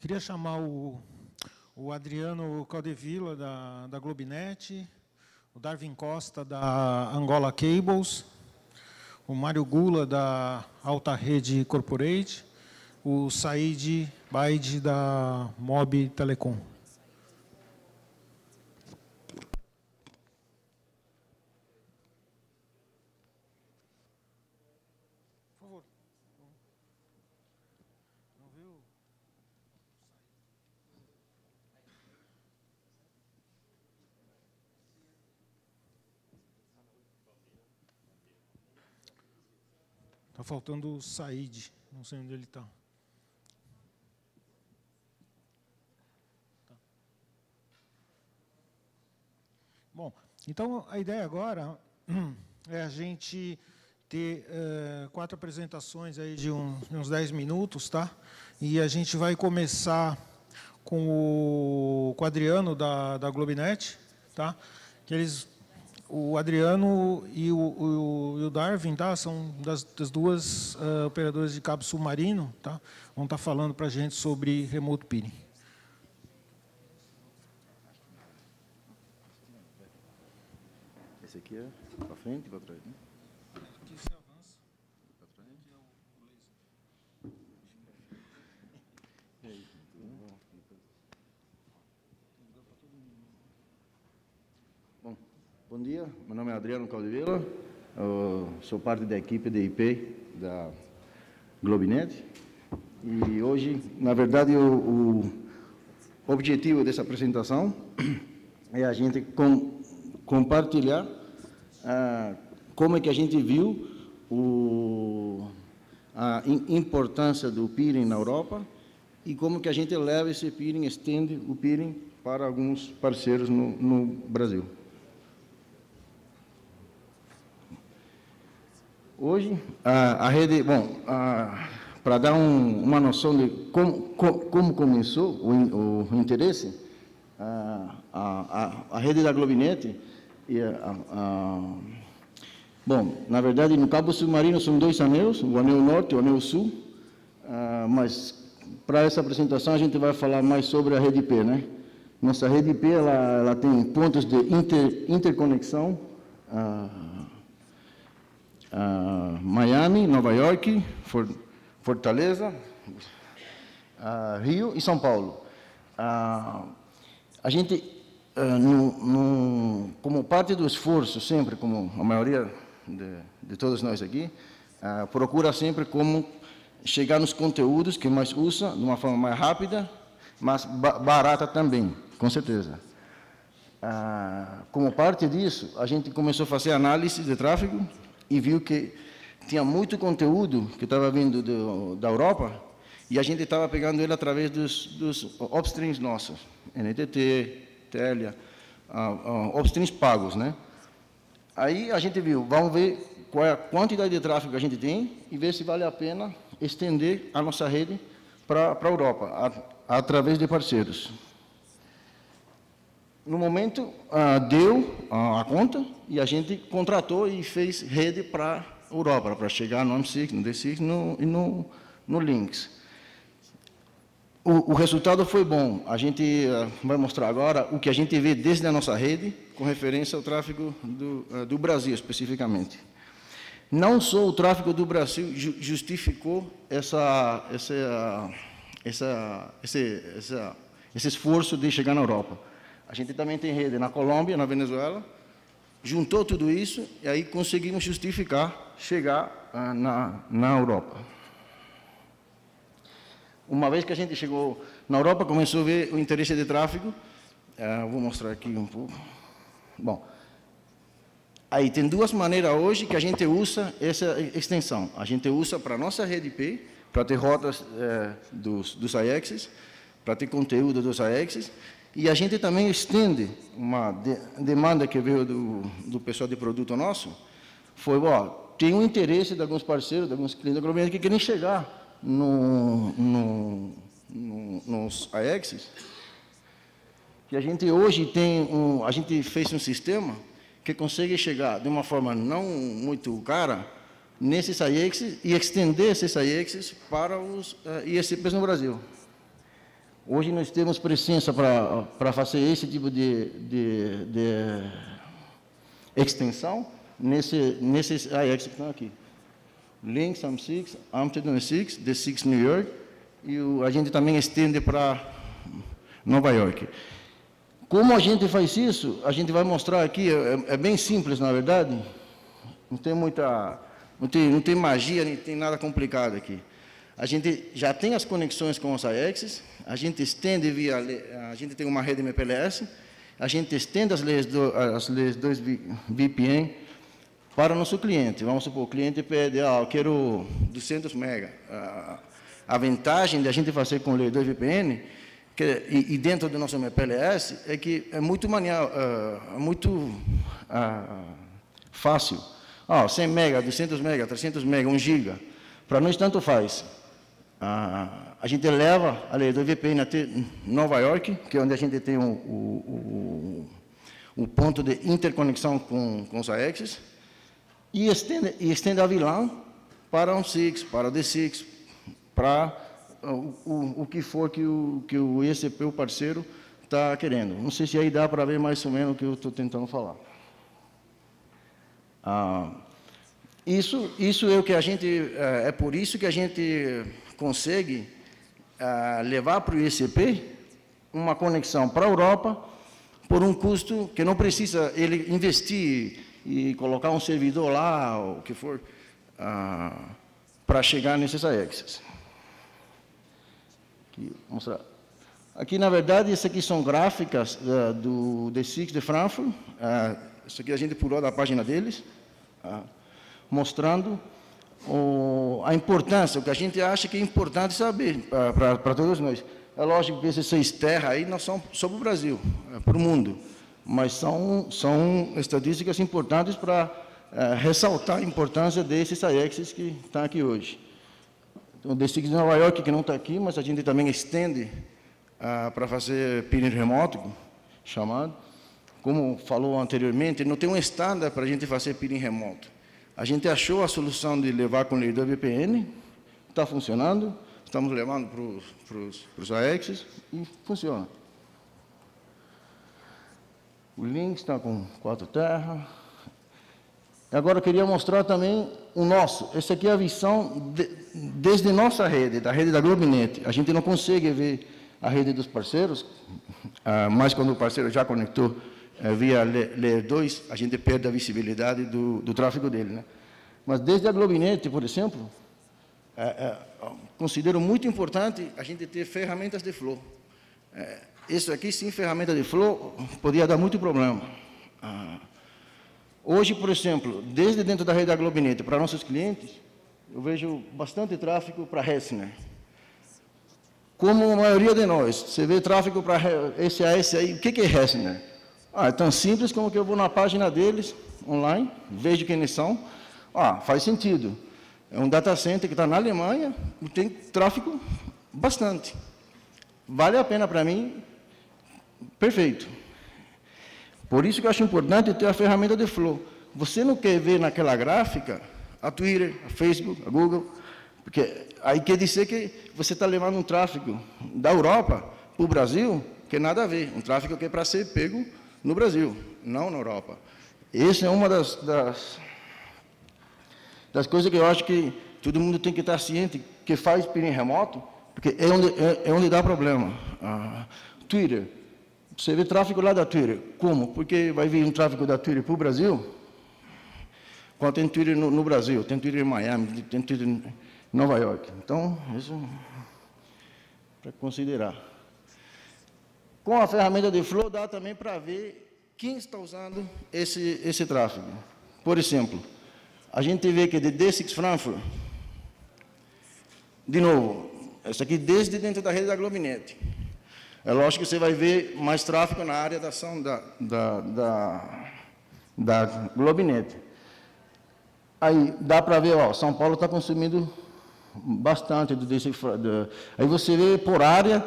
Queria chamar o Adriano Caldevilla, da Globinet, o Darwin Costa, da Angola Cables, o Mário Gula, da Alta Rede Corporate, o Said Baid, da Mob Telecom. Por favor. Não viu? Está faltando o Said, não sei onde ele está. Bom, então a ideia agora é a gente ter 4 apresentações aí de uns 10 minutos, tá? E a gente vai começar com o Adriano da Globinet, tá? Que o Adriano e o Darwin, tá? São das duas operadoras de cabo submarino, tá? Vão estar falando para a gente sobre remote peering. Esse aqui é para frente e para trás, né? Aqui você avança. Para trás. Aqui é o laser. E aí, tudo bom? Bom, bom dia. Meu nome é Adriano Caldevilla. Sou parte da equipe de IP da Globinet. E hoje, na verdade, o objetivo dessa apresentação é a gente compartilhar como é que a gente viu a importância do peering na Europa e como que a gente leva esse peering, estende o peering para alguns parceiros no Brasil. Hoje, a rede, bom, para dar uma noção de como começou o interesse, a rede da Globinet, bom, na verdade, no cabo submarino são 2 anéis, o anel norte e o anel sul, mas para essa apresentação a gente vai falar mais sobre a rede IP, né? Nossa rede IP, ela tem pontos de interconexão, Miami, Nova York, Fortaleza, Rio e São Paulo. A gente, como parte do esforço, sempre, como a maioria de todos nós aqui, procura sempre como chegar nos conteúdos que mais usa, de uma forma mais rápida, mas barata também, com certeza. Como parte disso, a gente começou a fazer análise de tráfego e viu que tinha muito conteúdo que estava vindo da Europa e a gente estava pegando ele através dos upstreams nossos, NTT, Telia, upstreams pagos, né? Aí a gente viu, vamos ver qual é a quantidade de tráfego que a gente tem e ver se vale a pena estender a nossa rede para a Europa, através de parceiros. No momento, deu a conta e a gente contratou e fez rede para a Europa, para chegar no M6, no D6 e no Lynx. O resultado foi bom. A gente vai mostrar agora o que a gente vê desde a nossa rede, com referência ao tráfego do Brasil, especificamente. Não só o tráfego do Brasil justificou esse esforço de chegar na Europa. A gente também tem rede na Colômbia, na Venezuela, juntou tudo isso e aí conseguimos justificar chegar na Europa. Uma vez que a gente chegou na Europa, começou a ver o interesse de tráfego. Vou mostrar aqui um pouco. Bom, aí tem 2 maneiras hoje que a gente usa essa extensão. A gente usa para a nossa rede IP, para ter rotas dos AIEXs, para ter conteúdo dos AIEXs, e a gente também estende uma demanda que veio do pessoal de produto nosso, foi, tem um interesse de alguns parceiros, de alguns clientes da Globinet que querem chegar nos AIEXs, e a gente hoje a gente fez um sistema que consegue chegar de uma forma não muito cara nesses AIEXs e estender esses AIEXs para os ISPs no Brasil. Hoje nós temos presença para fazer esse tipo de extensão nesses AX que estão aqui. Lynx, AM6, Amsterdam 6, D6 New York, e a gente também estende para Nova York. Como a gente faz isso, a gente vai mostrar aqui, é bem simples, na verdade, não tem magia, nem tem nada complicado aqui. A gente já tem as conexões com os AXs, a gente estende a gente tem uma rede MPLS, a gente estende as leis 2 VPN para o nosso cliente. Vamos supor, o cliente pede, eu quero 200 MB. A vantagem de a gente fazer com lei 2 VPN, e dentro do nosso MPLS, é que é muito fácil. 100 MB, 200 MB, 300 MB, 1 GB. Para nós, tanto faz. A gente leva a lei 2 VPN até Nova York, que é onde a gente tem o ponto de interconexão com os AXs, e estende a VLAN para um 6, para o D6, para o que for que o ECP, o parceiro, está querendo. Não sei se aí dá para ver mais ou menos o que eu estou tentando falar. Isso é o que a gente, é por isso que a gente consegue levar para o ECP uma conexão para a Europa por um custo que não precisa ele investir e colocar um servidor lá, ou o que for, para chegar nesses AXs. Aqui, mostrar. Aqui, na verdade, isso aqui são gráficas do D6 de Frankfurt. Isso aqui a gente pulou da página deles, mostrando a importância, o que a gente acha que é importante saber para todos nós. É lógico que esses 6 terras aí não são sobre o Brasil, para o mundo, mas são estatísticas importantes para ressaltar a importância desses AXs que estão aqui hoje. Então, o D6 de Nova York, que não está aqui, mas a gente também estende para fazer peering remoto, chamado. Como falou anteriormente, não tem um estándar para a gente fazer peering remoto. A gente achou a solução de levar com o leador VPN, está funcionando, estamos levando para os AXs e funciona. O Lynx está com 4 terras. Agora eu queria mostrar também o nosso. Essa aqui é a visão desde nossa rede, da rede da Globinet. A gente não consegue ver a rede dos parceiros, mas quando o parceiro já conectou via Layer 2, a gente perde a visibilidade do tráfego dele, né? Mas desde a Globinet, por exemplo, considero muito importante a gente ter ferramentas de flow. Isso aqui, sem ferramenta de flow, poderia dar muito problema. Hoje, por exemplo, desde dentro da rede da Globinet, para nossos clientes, eu vejo bastante tráfego para Hessner. Como a maioria de nós, você vê tráfego para SAS aí, o que é Hessner? É tão simples como que eu vou na página deles, online, vejo quem eles são. Faz sentido. É um data center que está na Alemanha e tem tráfego bastante. Vale a pena para mim, perfeito. Por isso que eu acho importante ter a ferramenta de flow. Você não quer ver naquela gráfica a Twitter, a Facebook, a Google, porque aí quer dizer que você está levando um tráfego da Europa para o Brasil, que nada a ver. Um tráfego que é para ser pego no Brasil, não na Europa. Essa é uma das coisas que eu acho que todo mundo tem que estar ciente, que faz peering remoto, porque é onde dá problema. Twitter, você vê tráfego lá da Twitter. Como? Porque vai vir um tráfego da Twitter para o Brasil? Quando tem Twitter no Brasil, tem Twitter em Miami, tem Twitter em Nova York. Então, isso para considerar. Com a ferramenta de Flow, dá também para ver quem está usando esse tráfego. Por exemplo, a gente vê que de D6 Frankfurt, de novo, essa aqui desde dentro da rede da Globinet. É lógico que você vai ver mais tráfego na área da ação da Globinet. Aí dá para ver, São Paulo está consumindo bastante do D6 Frankfurt. Aí você vê por área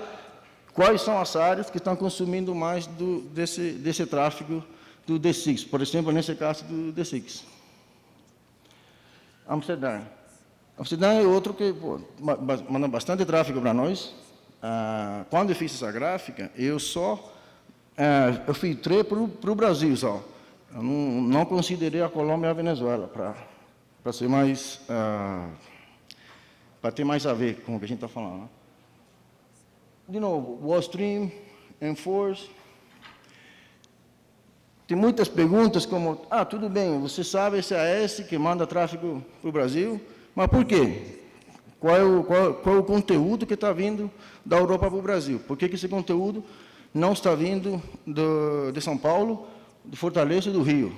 quais são as áreas que estão consumindo mais desse tráfego do D6. Por exemplo, nesse caso do D6. Amsterdã. Amsterdã é outro que manda bastante tráfego para nós. quando eu fiz essa gráfica, eu eu filtrei para o Brasil só. Eu não considerei a Colômbia e a Venezuela, para ser mais, para ter mais a ver com o que a gente está falando. Né? De novo, Wallstream, Enforce. Tem muitas perguntas como, tudo bem, você sabe SAS que manda tráfego para o Brasil, mas por quê? Qual é o conteúdo que está vindo da Europa para o Brasil? Por que esse conteúdo não está vindo de São Paulo, de Fortaleza e do Rio?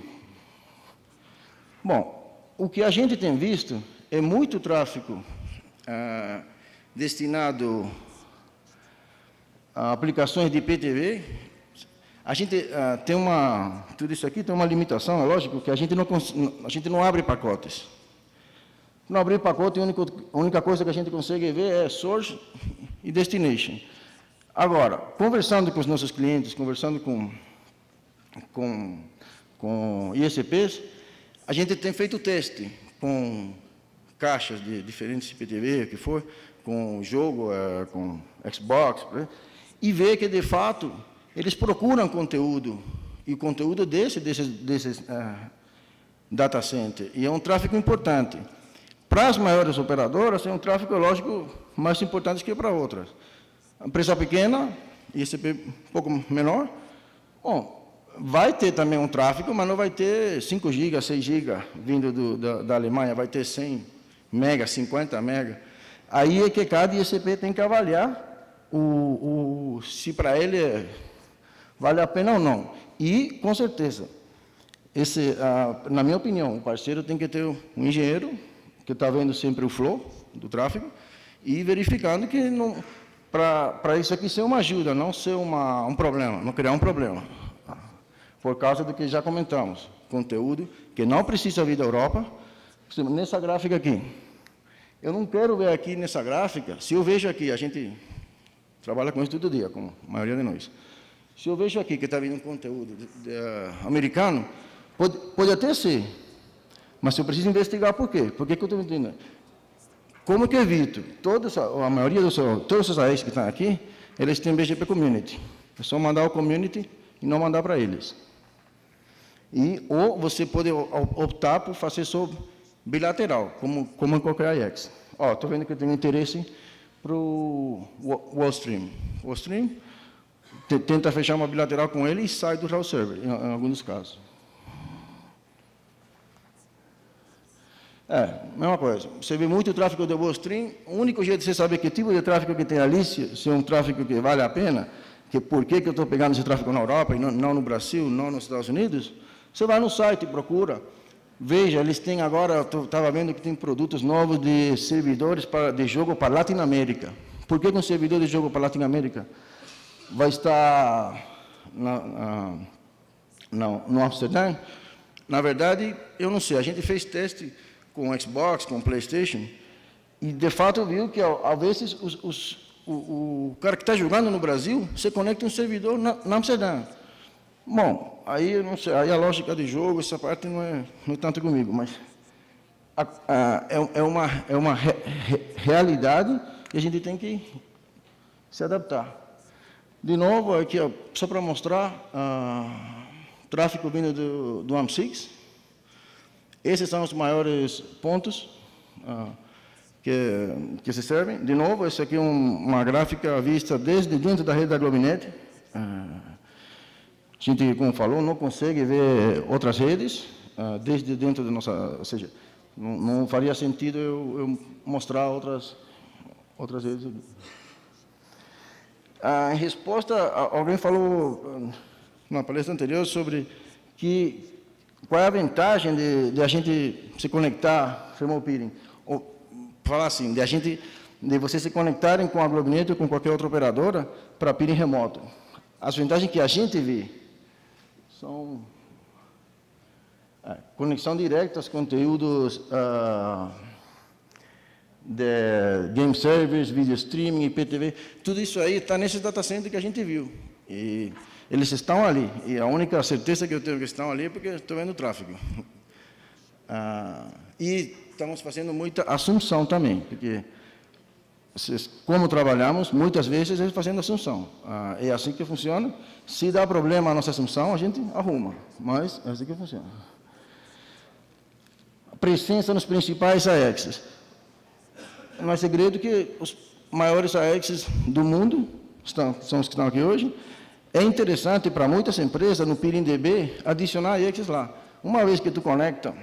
Bom, o que a gente tem visto é muito tráfego destinado a aplicações de IPTV. A gente tem tudo isso aqui tem uma limitação, é lógico, que a gente não abre pacotes. Não abrir pacote, a única coisa que a gente consegue ver é source e destination. Agora, conversando com os nossos clientes, conversando com ISPs, a gente tem feito teste com caixas de diferentes IPTV, o que for, com jogo, com Xbox, e vê que, de fato, eles procuram conteúdo, e o conteúdo desses data center, e é um tráfego importante. Para as maiores operadoras, é um tráfego, lógico, mais importante que para outras. A empresa pequena, ISP um pouco menor, bom, vai ter também um tráfego, mas não vai ter 5 GB, 6 GB vindo da Alemanha, vai ter 100 MB, 50 MB. Aí é que cada ISP tem que avaliar se para ele vale a pena ou não. E, com certeza, na minha opinião, o parceiro tem que ter um engenheiro que está vendo sempre o flow do tráfego e verificando que para isso aqui ser uma ajuda, não ser um problema, não criar um problema. Por causa do que já comentamos, conteúdo que não precisa vir da Europa. Nessa gráfica aqui, eu não quero ver aqui nessa gráfica, se eu vejo aqui, a gente trabalha com isso todo dia, com a maioria de nós. Se eu vejo aqui que está vindo um conteúdo americano, pode até ser, mas eu preciso investigar por quê. Por que eu estou entendendo? Como que eu evito? A maioria todos os AES que estão aqui, eles têm BGP Community. É só mandar ao Community e não mandar para eles. Ou você pode optar por fazer só bilateral, como em qualquer IX. Estou vendo que eu tenho interesse para o Wallstream. Wallstream tenta fechar uma bilateral com ele e sai do route server, em alguns casos. Mesma coisa. Você vê muito tráfego de Wallstream, o único jeito de você saber que tipo de tráfego que tem ali, se é um tráfego que vale a pena, por que eu estou pegando esse tráfego na Europa e não no Brasil, não nos Estados Unidos, você vai no site e procura. Veja, eles têm agora, eu estava vendo que tem produtos novos de servidores de jogo para Latinoamérica. Por que um servidor de jogo para Latinoamérica vai estar no Amsterdã? Na verdade, eu não sei, a gente fez teste com Xbox, com PlayStation, e de fato viu que, às vezes, o cara que está jogando no Brasil, você conecta um servidor na Amsterdã. Bom, aí eu não sei, aí a lógica de jogo, essa parte não é tanto comigo, mas é uma realidade e a gente tem que se adaptar. De novo, aqui, só para mostrar, tráfego vindo do AM6. Esses são os maiores pontos que se servem. De novo, essa aqui é uma gráfica vista desde dentro da rede da Globinet. A gente, como falou, não consegue ver outras redes desde dentro da nossa... Ou seja, não faria sentido eu mostrar outras redes. Em resposta, alguém falou na palestra anterior sobre qual é a vantagem de a gente se conectar, remote peering, ou falar assim, de vocês se conectarem com a Globinet ou com qualquer outra operadora para peering remoto. As vantagens que a gente vê são conexão direta aos conteúdos de game servers, video streaming, IPTV, tudo isso aí está nesses data centers que a gente viu. E eles estão ali, e a única certeza que eu tenho que estão ali é porque estou vendo o tráfego. E estamos fazendo muita assunção também, porque como trabalhamos, muitas vezes é fazendo assunção. É assim que funciona. Se dá problema a nossa assunção, a gente arruma, mas é assim que funciona. Presença nos principais AEXs. Não é segredo que os maiores AEXs do mundo são os que estão aqui hoje. É interessante para muitas empresas no PeeringDB adicionar AEXs lá. Uma vez que tu conecta,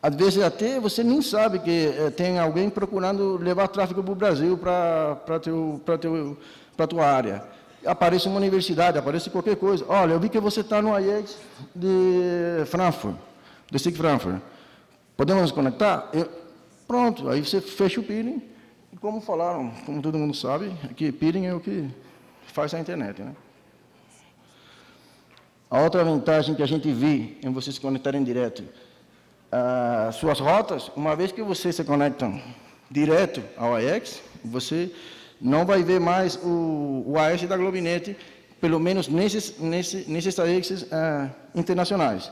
às vezes até você nem sabe que tem alguém procurando levar tráfego para o Brasil, para a tua área. Aparece uma universidade, aparece qualquer coisa. Olha, eu vi que você está no AEX de Frankfurt, de SIG Frankfurt. Podemos nos conectar? Pronto, aí você fecha o peering. E como falaram, como todo mundo sabe, que peering é o que faz a internet, né? A outra vantagem que a gente vê em vocês se conectarem direto, suas rotas, uma vez que vocês se conectam direto ao AEX, você não vai ver mais o AEX da Globinet, pelo menos nesses AEX internacionais,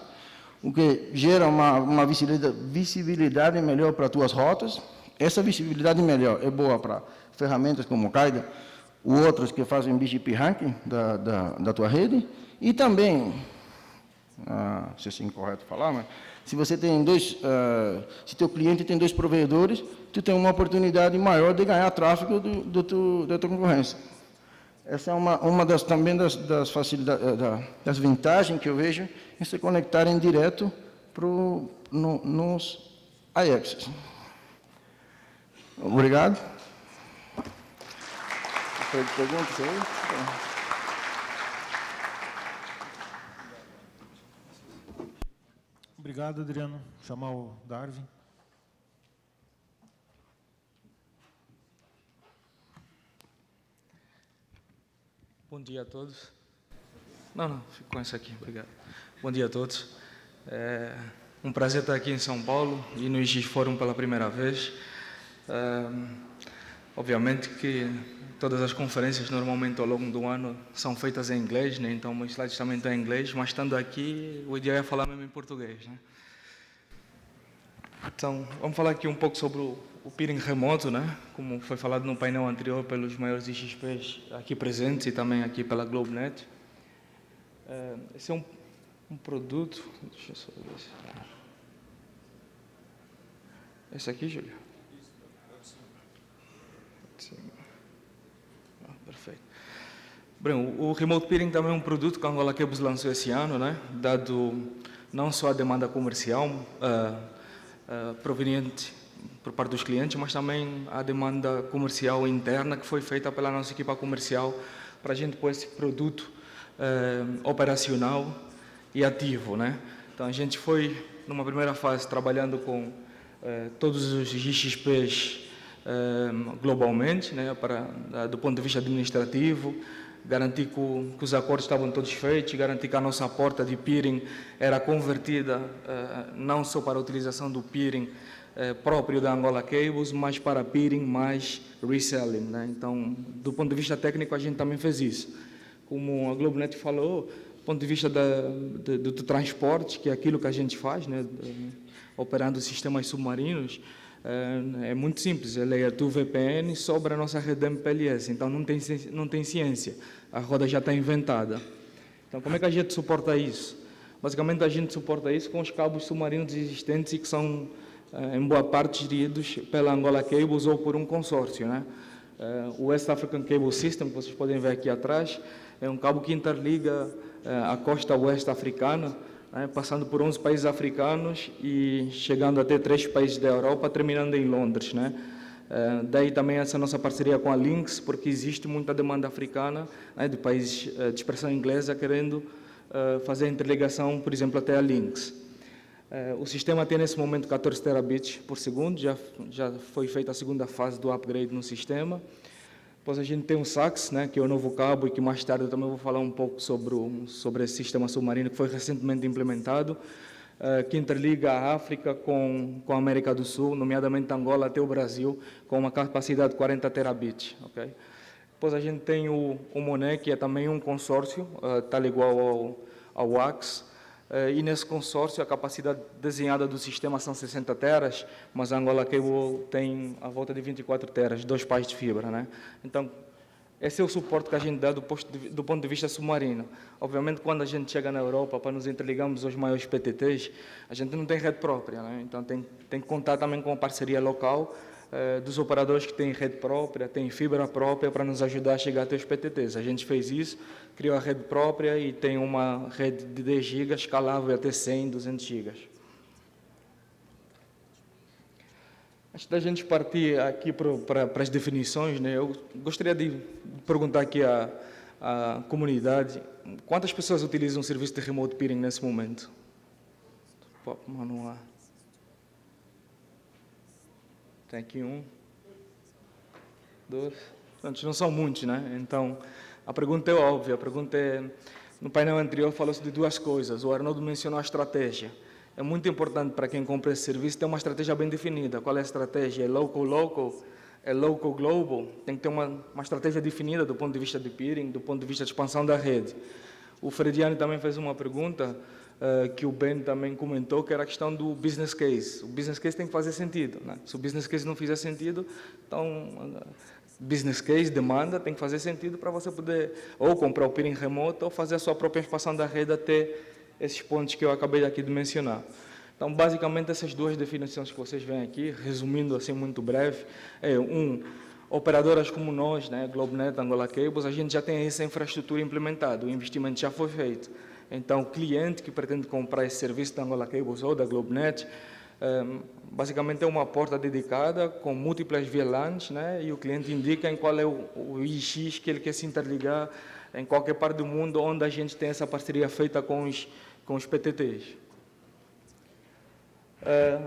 o que gera uma visibilidade melhor para as tuas rotas. Essa visibilidade melhor é boa para ferramentas como o Kaida, ou outros que fazem BGP ranking da tua rede, e também, se é incorreto falar, mas se você tem se teu cliente tem 2 provedores, tu tem uma oportunidade maior de ganhar tráfego da tua concorrência. Essa é uma também das facilidades, das vantagens que eu vejo em se conectarem direto nos AEXs. Obrigado. Perguntas aí? Obrigado, Adriano. Vou chamar o Darwin. Bom dia a todos. Não, fico com isso aqui, obrigado. Bom dia a todos. É um prazer estar aqui em São Paulo e no IGIS Fórum pela primeira vez. Obviamente que todas as conferências normalmente ao longo do ano são feitas em inglês, né? Então meus slides também estão em inglês, mas estando aqui o ideal é falar mesmo em português, né? Então vamos falar aqui um pouco sobre o peering remoto, né? Como foi falado no painel anterior pelos maiores IXPs aqui presentes e também aqui pela GlobeNet. Esse é um produto. Deixa eu só ver se... Esse aqui, Júlio? Perfeito. Bem, o Remote Peering também é um produto que a Angola Cables lançou esse ano, né? Dado não só a demanda comercial proveniente por parte dos clientes, mas também a demanda comercial interna que foi feita pela nossa equipa comercial para a gente pôr esse produto operacional e ativo, né? Então a gente foi numa primeira fase trabalhando com todos os IXPs globalmente, né, do ponto de vista administrativo, garantir que os acordos estavam todos feitos, garantir que a nossa porta de peering era convertida não só para a utilização do peering próprio da Angola Cables, mas para peering mais reselling, né? Então, do ponto de vista técnico, a gente também fez isso. Como a GlobeNet falou, do ponto de vista do transporte, que é aquilo que a gente faz, né, operando sistemas submarinos, é muito simples, é Layer 2 VPN sobre a nossa rede MPLS, então não tem ciência, a roda já está inventada. Então, como é que a gente suporta isso? Basicamente, a gente suporta isso com os cabos submarinos existentes e que são, em boa parte, geridos pela Angola Cables ou por um consórcio, né? O West African Cable System, que vocês podem ver aqui atrás, é um cabo que interliga a costa oeste africana, passando por 11 países africanos e chegando até 3 países da Europa, terminando em Londres, né? Daí também essa nossa parceria com a Lynx, porque existe muita demanda africana, né, de países de expressão inglesa querendo fazer a interligação, por exemplo, até a Lynx. O sistema tem nesse momento 14 terabits por segundo, já foi feita a segunda fase do upgrade no sistema. Depois a gente tem o SAX, né, que é o novo cabo e que mais tarde eu também vou falar um pouco sobre esse sistema submarino que foi recentemente implementado, que interliga a África com a América do Sul, nomeadamente Angola até o Brasil, com uma capacidade de 40 terabits. Okay? Depois a gente tem o MONET, que é também um consórcio, tal igual ao WAX, E nesse consórcio, a capacidade desenhada do sistema são 60 teras, mas a Angola Cable tem a volta de 24 teras, 2 pás de fibra, né? Então, esse é o suporte que a gente dá do ponto de vista submarino. Obviamente, quando a gente chega na Europa, para nos interligarmos aos maiores PTTs, a gente não tem rede própria, né? Então tem que contar também com a parceria local dos operadores que têm rede própria, têm fibra própria para nos ajudar a chegar até os PTTs. A gente fez isso, criou a rede própria e tem uma rede de 10 GB escalável até 100, 200 GB. Antes da gente partir aqui para as definições, né, eu gostaria de perguntar aqui à comunidade, quantas pessoas utilizam o serviço de remote peering nesse momento? Manual. Tem aqui 1, 2, antes não são muitos, né? Então, a pergunta é óbvia, a pergunta é, no painel anterior falou-se de 2 coisas, o Arnoldo mencionou a estratégia. É muito importante para quem compra esse serviço ter uma estratégia bem definida. Qual é a estratégia? É local, é local global? Tem que ter uma estratégia definida do ponto de vista de peering, do ponto de vista de expansão da rede. O Frediani também fez uma pergunta que o Ben também comentou, que era a questão do business case. O business case tem que fazer sentido, né? Se o business case não fizer sentido, então business case, demanda, tem que fazer sentido para você poder ou comprar o peering remoto ou fazer a sua própria expansão da rede até esses pontos que eu acabei aqui de mencionar. Então, basicamente, essas 2 definições que vocês veem aqui, resumindo assim muito breve, é operadoras como nós, né, GlobeNet, Angola Cables, a gente já tem essa infraestrutura implementada, o investimento já foi feito. Então, o cliente que pretende comprar esse serviço da Angola Cables ou da GlobeNet, basicamente é uma porta dedicada com múltiplas VLANs, né, e o cliente indica em qual é o IX que ele quer se interligar em qualquer parte do mundo onde a gente tem essa parceria feita com os PTTs.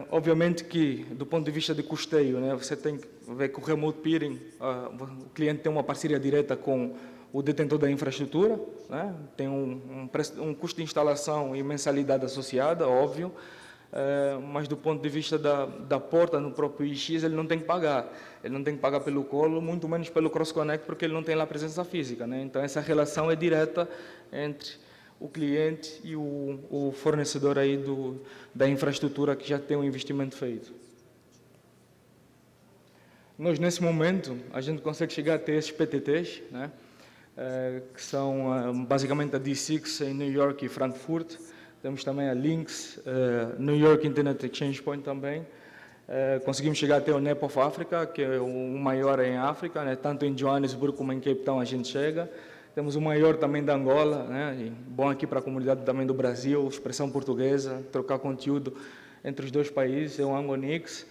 Obviamente que, do ponto de vista de custeio, né, você tem que ver que o remote peering, o cliente tem uma parceria direta com o detentor da infraestrutura, né, tem um custo de instalação e mensalidade associada, óbvio, mas do ponto de vista da porta no próprio IX, ele não tem que pagar. Ele não tem que pagar pelo colo, muito menos pelo cross-connect, porque ele não tem lá presença física, né? Então, essa relação é direta entre o cliente e o fornecedor aí da infraestrutura que já tem um investimento feito. Nós, nesse momento, a gente consegue chegar até esses PTTs, né? Que são basicamente a D6 em New York e Frankfurt. Temos também a Lynx, New York Internet Exchange Point também. Conseguimos chegar até o NEP of Africa, que é o maior em África, né? Tanto em Johannesburg como em Cape Town a gente chega. Temos o maior também da Angola, né? E bom aqui para a comunidade também do Brasil, expressão portuguesa, trocar conteúdo entre os 2 países, é o Angonix.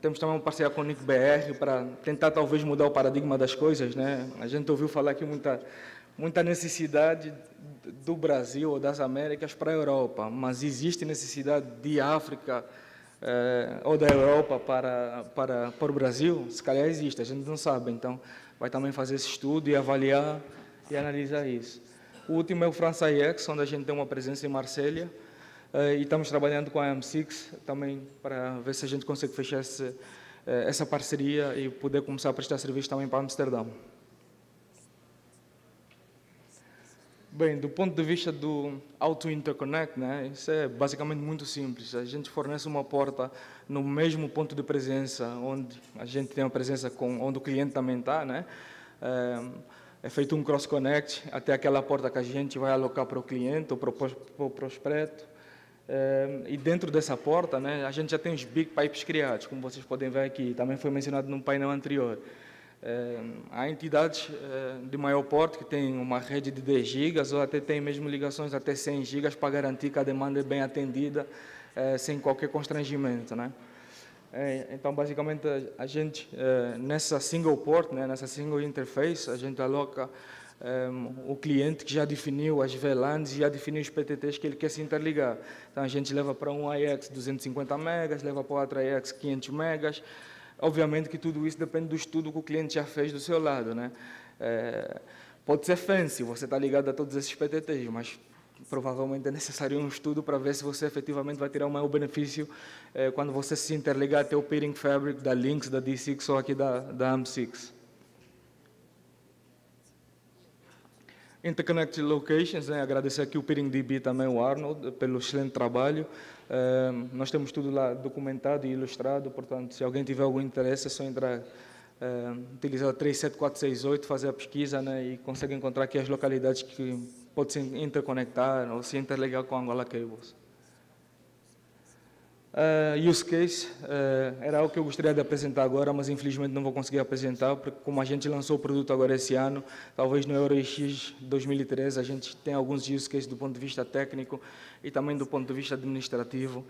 Temos também uma parceria com o NIC-BR para tentar talvez mudar o paradigma das coisas, né? A gente ouviu falar aqui muita necessidade do Brasil ou das Américas para a Europa, mas existe necessidade de África ou da Europa para o Brasil? Se calhar existe, a gente não sabe, então vai também fazer esse estudo e avaliar e analisar isso. O último é o France IX, onde a gente tem uma presença em Marselha, e estamos trabalhando com a M6 também para ver se a gente consegue fechar essa parceria e poder começar a prestar serviço também para Amsterdão. Bem, do ponto de vista do Auto Interconnect, né, isso é basicamente muito simples. A gente fornece uma porta no mesmo ponto de presença, onde a gente tem uma presença onde o cliente também está, né? É feito um cross-connect até aquela porta que a gente vai alocar para o cliente ou para o prospecto. E dentro dessa porta, né, a gente já tem os big pipes criados, como vocês podem ver aqui, também foi mencionado no painel anterior. Há entidades de maior porte que têm uma rede de 10 GB ou até tem mesmo ligações até 100 GB para garantir que a demanda é bem atendida sem qualquer constrangimento, né? Então, basicamente, a gente, nessa single port, né, nessa single interface, a gente aloca o cliente que já definiu as VLANs e já definiu os PTTs que ele quer se interligar. Então, a gente leva para um IX 250 megas, leva para outro IX 500 megas. Obviamente que tudo isso depende do estudo que o cliente já fez do seu lado, né? Pode ser fancy, você está ligado a todos esses PTTs, mas provavelmente é necessário um estudo para ver se você efetivamente vai tirar o maior benefício quando você se interligar até o peering fabric da Lynx, da D6 ou aqui da AM6. Interconnected Locations, né? Agradecer aqui o PeeringDB também, o Arnold, pelo excelente trabalho. Nós temos tudo lá documentado e ilustrado, portanto, se alguém tiver algum interesse, é só entrar, utilizar o 37468, fazer a pesquisa, né? E consegue encontrar aqui as localidades que pode se interconectar ou se interligar com a Angola Cables. Use case, era algo que eu gostaria de apresentar agora, mas infelizmente não vou conseguir apresentar, porque como a gente lançou o produto agora esse ano, talvez no EuroX 2013 a gente tem alguns use cases do ponto de vista técnico e também do ponto de vista administrativo.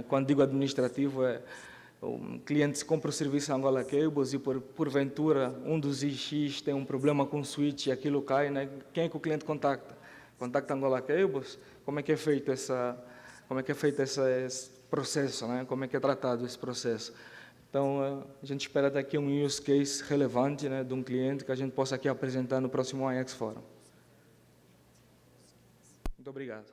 Quando digo administrativo, o cliente compra o serviço Angola Cables e porventura um dos IX tem um problema com o switch e aquilo cai, né? Quem é que o cliente contacta? Contacta Angola Cables? Como é que é feito esse processo, né? Como é que é tratado esse processo? Então, a gente espera daqui um use case relevante, né, de um cliente que a gente possa aqui apresentar no próximo IX Forum. Muito obrigado.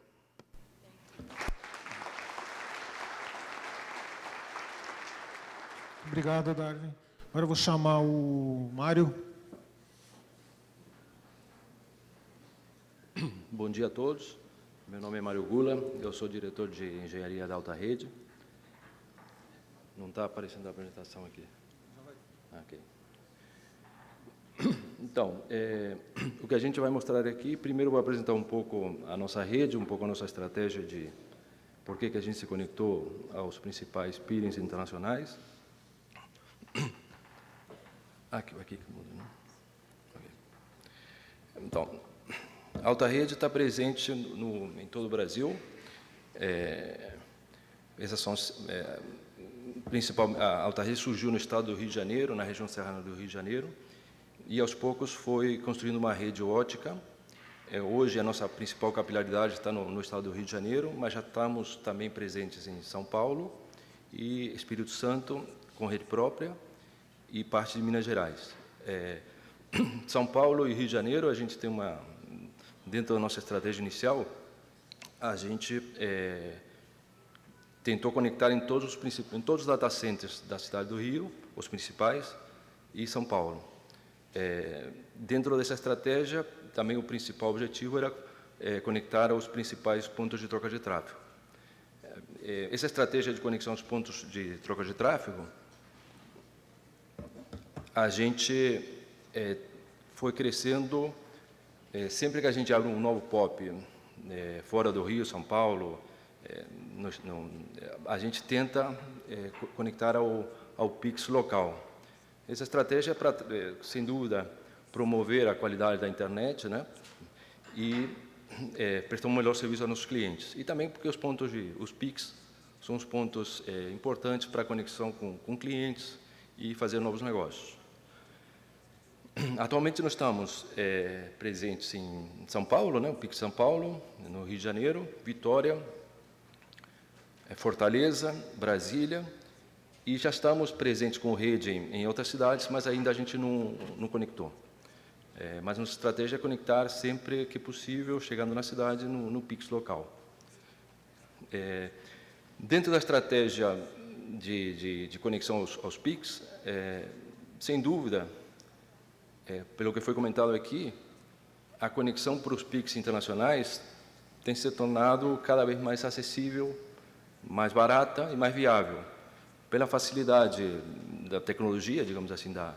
Obrigado, Darwin. Agora eu vou chamar o Mário. Bom dia a todos. Meu nome é Mário Gula, eu sou diretor de engenharia da Alta Rede. Não está aparecendo a apresentação aqui. Ok. Então, o que a gente vai mostrar aqui, primeiro eu vou apresentar um pouco a nossa rede, um pouco a nossa estratégia de por que a gente se conectou aos principais peerings internacionais. Aqui que muda, né? Okay. Então, a Alta Rede está presente em todo o Brasil. Essas são a Alta Rede surgiu no estado do Rio de Janeiro, na região serrana do Rio de Janeiro, e aos poucos foi construindo uma rede ótica. Hoje a nossa principal capilaridade está no estado do Rio de Janeiro, mas já estamos também presentes em São Paulo e Espírito Santo com rede própria e parte de Minas Gerais. São Paulo e Rio de Janeiro, a gente tem dentro da nossa estratégia inicial, a gente tentou conectar em todos os data centers da cidade do Rio, os principais, e São Paulo. Dentro dessa estratégia, também o principal objetivo era conectar aos principais pontos de troca de tráfego. Essa estratégia de conexão aos pontos de troca de tráfego, a gente foi crescendo. Sempre que a gente abre um novo POP fora do Rio, São Paulo, a gente tenta conectar ao Pix local. Essa estratégia é para, sem dúvida, promover a qualidade da internet, né? E prestar um melhor serviço aos nossos clientes. E também porque os Pix são os pontos importantes para a conexão com clientes e fazer novos negócios. Atualmente nós estamos presentes em São Paulo, né, o Pix São Paulo, no Rio de Janeiro, Vitória, Fortaleza, Brasília, e já estamos presentes com rede em outras cidades, mas ainda a gente não conectou. Mas nossa estratégia é conectar sempre que possível, chegando na cidade, no Pix local. Dentro da estratégia de conexão aos Pix, sem dúvida, pelo que foi comentado aqui, a conexão para os PIX internacionais tem se tornado cada vez mais acessível, mais barata e mais viável, pela facilidade da tecnologia, digamos assim, da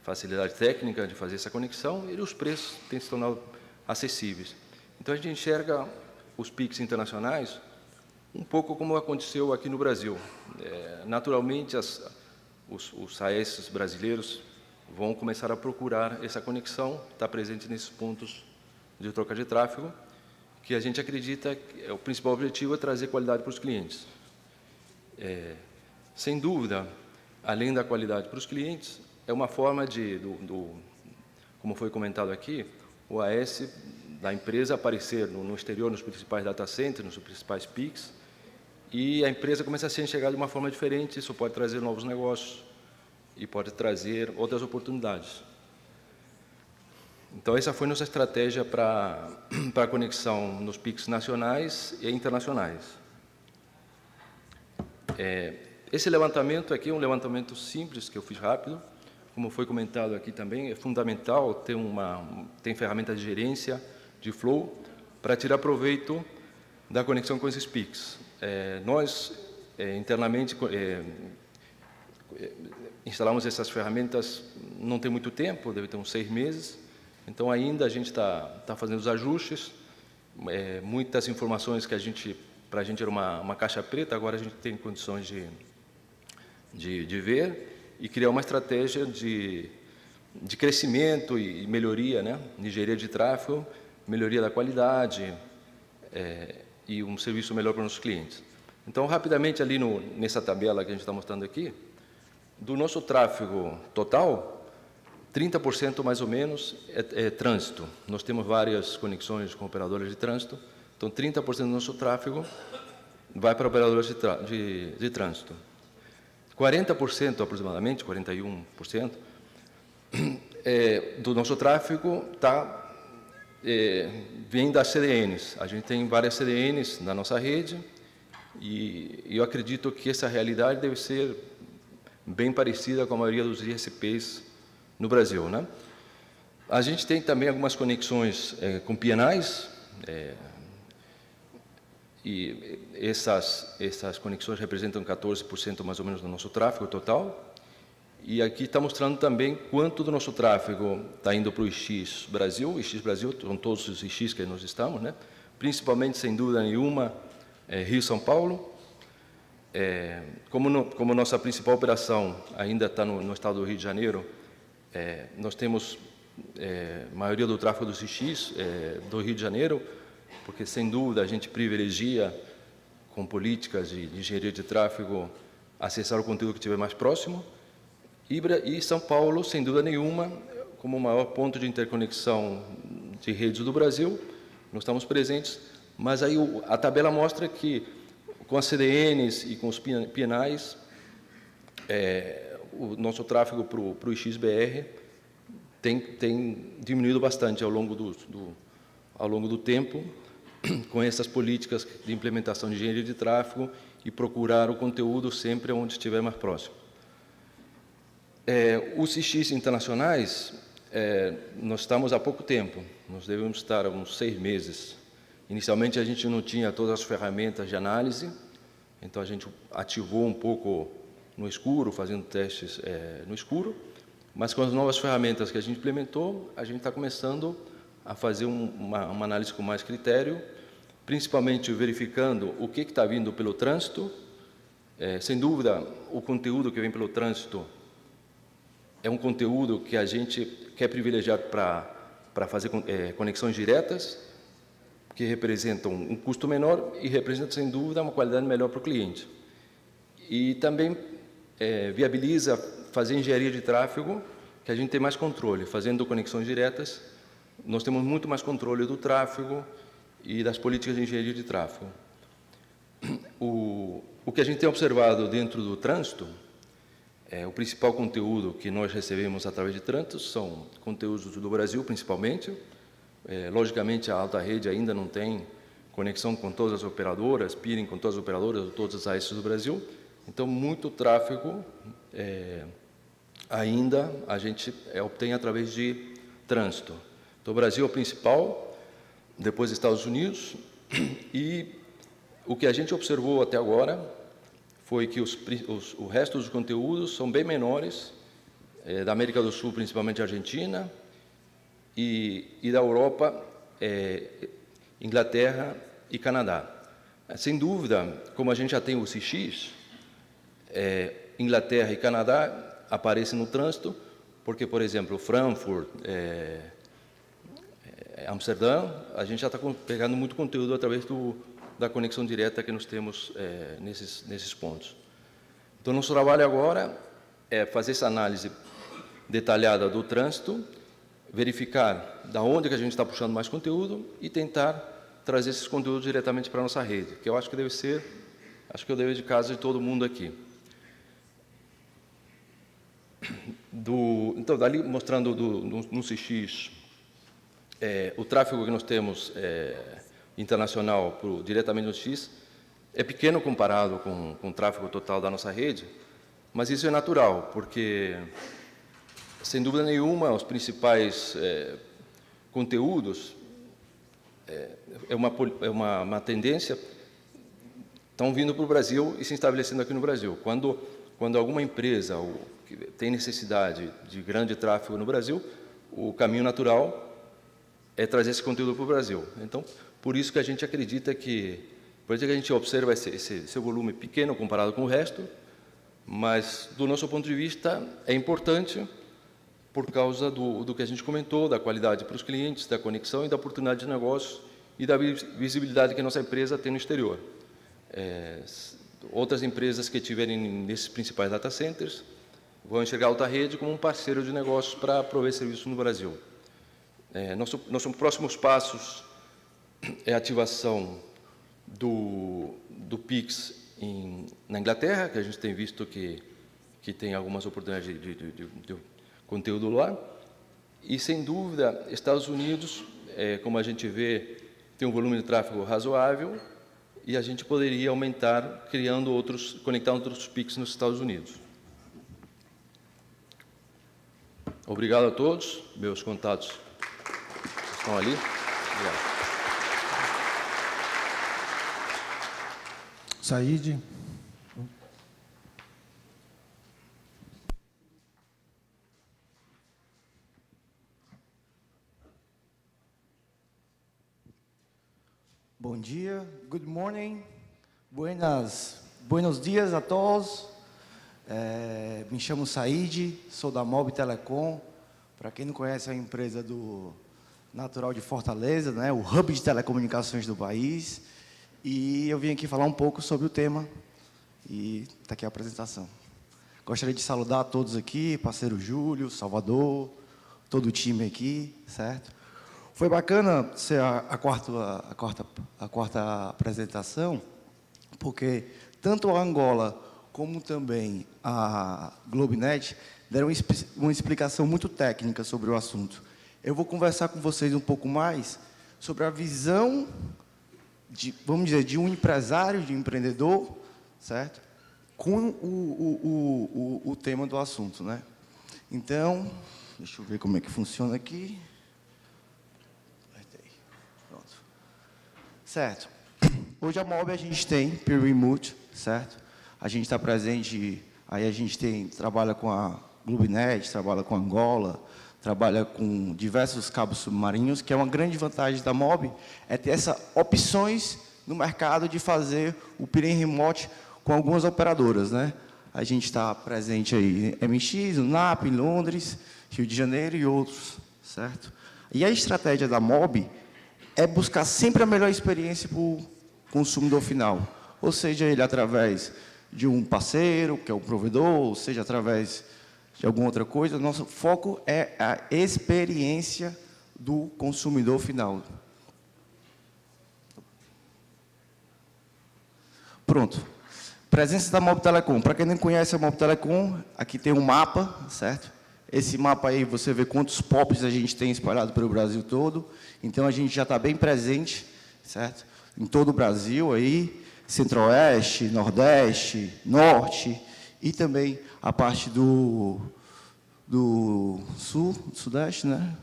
facilidade técnica de fazer essa conexão, e os preços têm se tornado acessíveis. Então, a gente enxerga os PIX internacionais um pouco como aconteceu aqui no Brasil. Naturalmente, os AES brasileiros vão começar a procurar essa conexão, estar presente nesses pontos de troca de tráfego, que a gente acredita que o principal objetivo é trazer qualidade para os clientes. Sem dúvida, além da qualidade para os clientes, é uma forma como foi comentado aqui, o AS da empresa aparecer no exterior, nos principais data centers, nos principais PICs, e a empresa começa a se enxergar de uma forma diferente. Isso pode trazer novos negócios e pode trazer outras oportunidades. Então, essa foi nossa estratégia para a conexão nos PICs nacionais e internacionais. Esse levantamento aqui é um levantamento simples, que eu fiz rápido, como foi comentado aqui também, é fundamental ter tem ferramentas de gerência, de flow, para tirar proveito da conexão com esses PICs. Nós, internamente, instalamos essas ferramentas não tem muito tempo, deve ter uns 6 meses, então ainda a gente está fazendo os ajustes, muitas informações que para a gente era uma caixa preta, agora a gente tem condições de ver e criar uma estratégia de crescimento e melhoria, né, de engenharia de tráfego, melhoria da qualidade e um serviço melhor para os nossos clientes. Então, rapidamente, ali nessa tabela que a gente está mostrando aqui, do nosso tráfego total, 30% mais ou menos é trânsito. Nós temos várias conexões com operadoras de trânsito, então 30% do nosso tráfego vai para operadoras de trânsito. 40% aproximadamente, 41%, do nosso tráfego vem das CDNs. A gente tem várias CDNs na nossa rede e eu acredito que essa realidade deve ser bem parecida com a maioria dos ISPs no Brasil, né? A gente tem também algumas conexões com PNIs, e essas conexões representam 14% mais ou menos do nosso tráfego total. E aqui está mostrando também quanto do nosso tráfego está indo para o Ix Brasil. Ix Brasil, são todos os Ix que nós estamos, né? Principalmente, sem dúvida nenhuma, Rio e São Paulo. Como nossa principal operação ainda está no estado do Rio de Janeiro, nós temos a maioria do tráfego dos Ix do Rio de Janeiro, porque, sem dúvida, a gente privilegia, com políticas de engenharia de tráfego, acessar o conteúdo que estiver mais próximo. E São Paulo, sem dúvida nenhuma, como o maior ponto de interconexão de redes do Brasil, nós estamos presentes, mas aí a tabela mostra que, com as CDNs e com os PNIs, o nosso tráfego para o XBR tem diminuído bastante ao longo do tempo, com essas políticas de implementação de engenharia de tráfego e procurar o conteúdo sempre onde estiver mais próximo. Os Ix internacionais, nós estamos há pouco tempo, nós devemos estar há uns 6 meses. Inicialmente, a gente não tinha todas as ferramentas de análise, então a gente ativou um pouco no escuro, fazendo testes no escuro, mas com as novas ferramentas que a gente implementou, a gente está começando a fazer uma análise com mais critério, principalmente verificando o que está vindo pelo trânsito. Sem dúvida, o conteúdo que vem pelo trânsito é um conteúdo que a gente quer privilegiar para fazer conexões diretas, que representam um custo menor e representam, sem dúvida, uma qualidade melhor para o cliente. E também viabiliza fazer engenharia de tráfego, que a gente tem mais controle. Fazendo conexões diretas, nós temos muito mais controle do tráfego e das políticas de engenharia de tráfego. O que a gente tem observado dentro do trânsito, o principal conteúdo que nós recebemos através de trânsito são conteúdos do Brasil, principalmente. Logicamente, a alta rede ainda não tem conexão com todas as operadoras, peering com todas as operadoras ou todas as AS do Brasil. Então, muito tráfego ainda a gente obtém através de trânsito. Então, o Brasil é o principal, depois Estados Unidos, e o que a gente observou até agora foi que o resto dos conteúdos são bem menores, da América do Sul, principalmente Argentina, e da Europa, Inglaterra e Canadá. Sem dúvida, como a gente já tem o Ix, Inglaterra e Canadá aparecem no trânsito, porque, por exemplo, Frankfurt, Amsterdã, a gente já está pegando muito conteúdo através da conexão direta que nós temos nesses pontos. Então, nosso trabalho agora é fazer essa análise detalhada do trânsito, verificar da onde que a gente está puxando mais conteúdo e tentar trazer esses conteúdos diretamente para a nossa rede, que eu acho que deve ser, acho que é o dever de casa de todo mundo aqui. Então, dali mostrando no Ix, o tráfego que nós temos internacional diretamente no X é pequeno comparado com o tráfego total da nossa rede, mas isso é natural, porque sem dúvida nenhuma, os principais conteúdos é uma tendência, estão vindo para o Brasil e se estabelecendo aqui no Brasil. Quando alguma empresa que tem necessidade de grande tráfego no Brasil, o caminho natural é trazer esse conteúdo para o Brasil. Então, por isso que a gente acredita por isso que a gente observa esse volume pequeno comparado com o resto, mas, do nosso ponto de vista, é importante por causa do que a gente comentou, da qualidade para os clientes, da conexão e da oportunidade de negócio e da visibilidade que a nossa empresa tem no exterior. Outras empresas que estiverem nesses principais data centers vão enxergar a Alta Rede como um parceiro de negócios para prover serviço no Brasil. Nossos próximos passos é a ativação do Pix na Inglaterra, que a gente tem visto que tem algumas oportunidades de conteúdo lá. E, sem dúvida, Estados Unidos, como a gente vê, tem um volume de tráfego razoável e a gente poderia aumentar conectando outros Pix nos Estados Unidos. Obrigado a todos. Meus contatos estão ali. Obrigado. Said. Bom dia, good morning, buenos dias a todos. Me chamo Said, sou da Mob Telecom. Para quem não conhece, é a empresa natural de Fortaleza, né, o hub de telecomunicações do país. E eu vim aqui falar um pouco sobre o tema e está aqui a apresentação. Gostaria de saudar a todos aqui, parceiro Júlio, Salvador, todo o time aqui, certo? Foi bacana ser a quarta apresentação, porque tanto a Angola como também a Globenet deram uma explicação muito técnica sobre o assunto. Eu vou conversar com vocês um pouco mais sobre a visão, vamos dizer, de um empresário, de um empreendedor, certo? Com o tema do assunto, né? Então, deixa eu ver como é que funciona aqui. Pronto. Certo. Hoje a Mob a gente tem peer remote, certo? A gente está presente, aí a gente trabalha com a Globenet, trabalha com a Angola, trabalha com diversos cabos submarinos, que é uma grande vantagem da Mob, é ter essas opções no mercado de fazer o peering remote com algumas operadoras, né? A gente está presente aí em MX, no NAP, em Londres, Rio de Janeiro e outros, certo? E a estratégia da Mob é buscar sempre a melhor experiência para o consumidor final, ou seja, ele através de um parceiro, que é o provedor, ou seja, através de alguma outra coisa. Nosso foco é a experiência do consumidor final. Pronto. Presença da Mob Telecom. Para quem não conhece a Mob Telecom, aqui tem um mapa, certo? Esse mapa aí, você vê quantos POPs a gente tem espalhado pelo Brasil todo. Então, a gente já está bem presente, certo? Em todo o Brasil, aí, Centro-Oeste, Nordeste, Norte, e também a parte do Sul, Sudeste, né?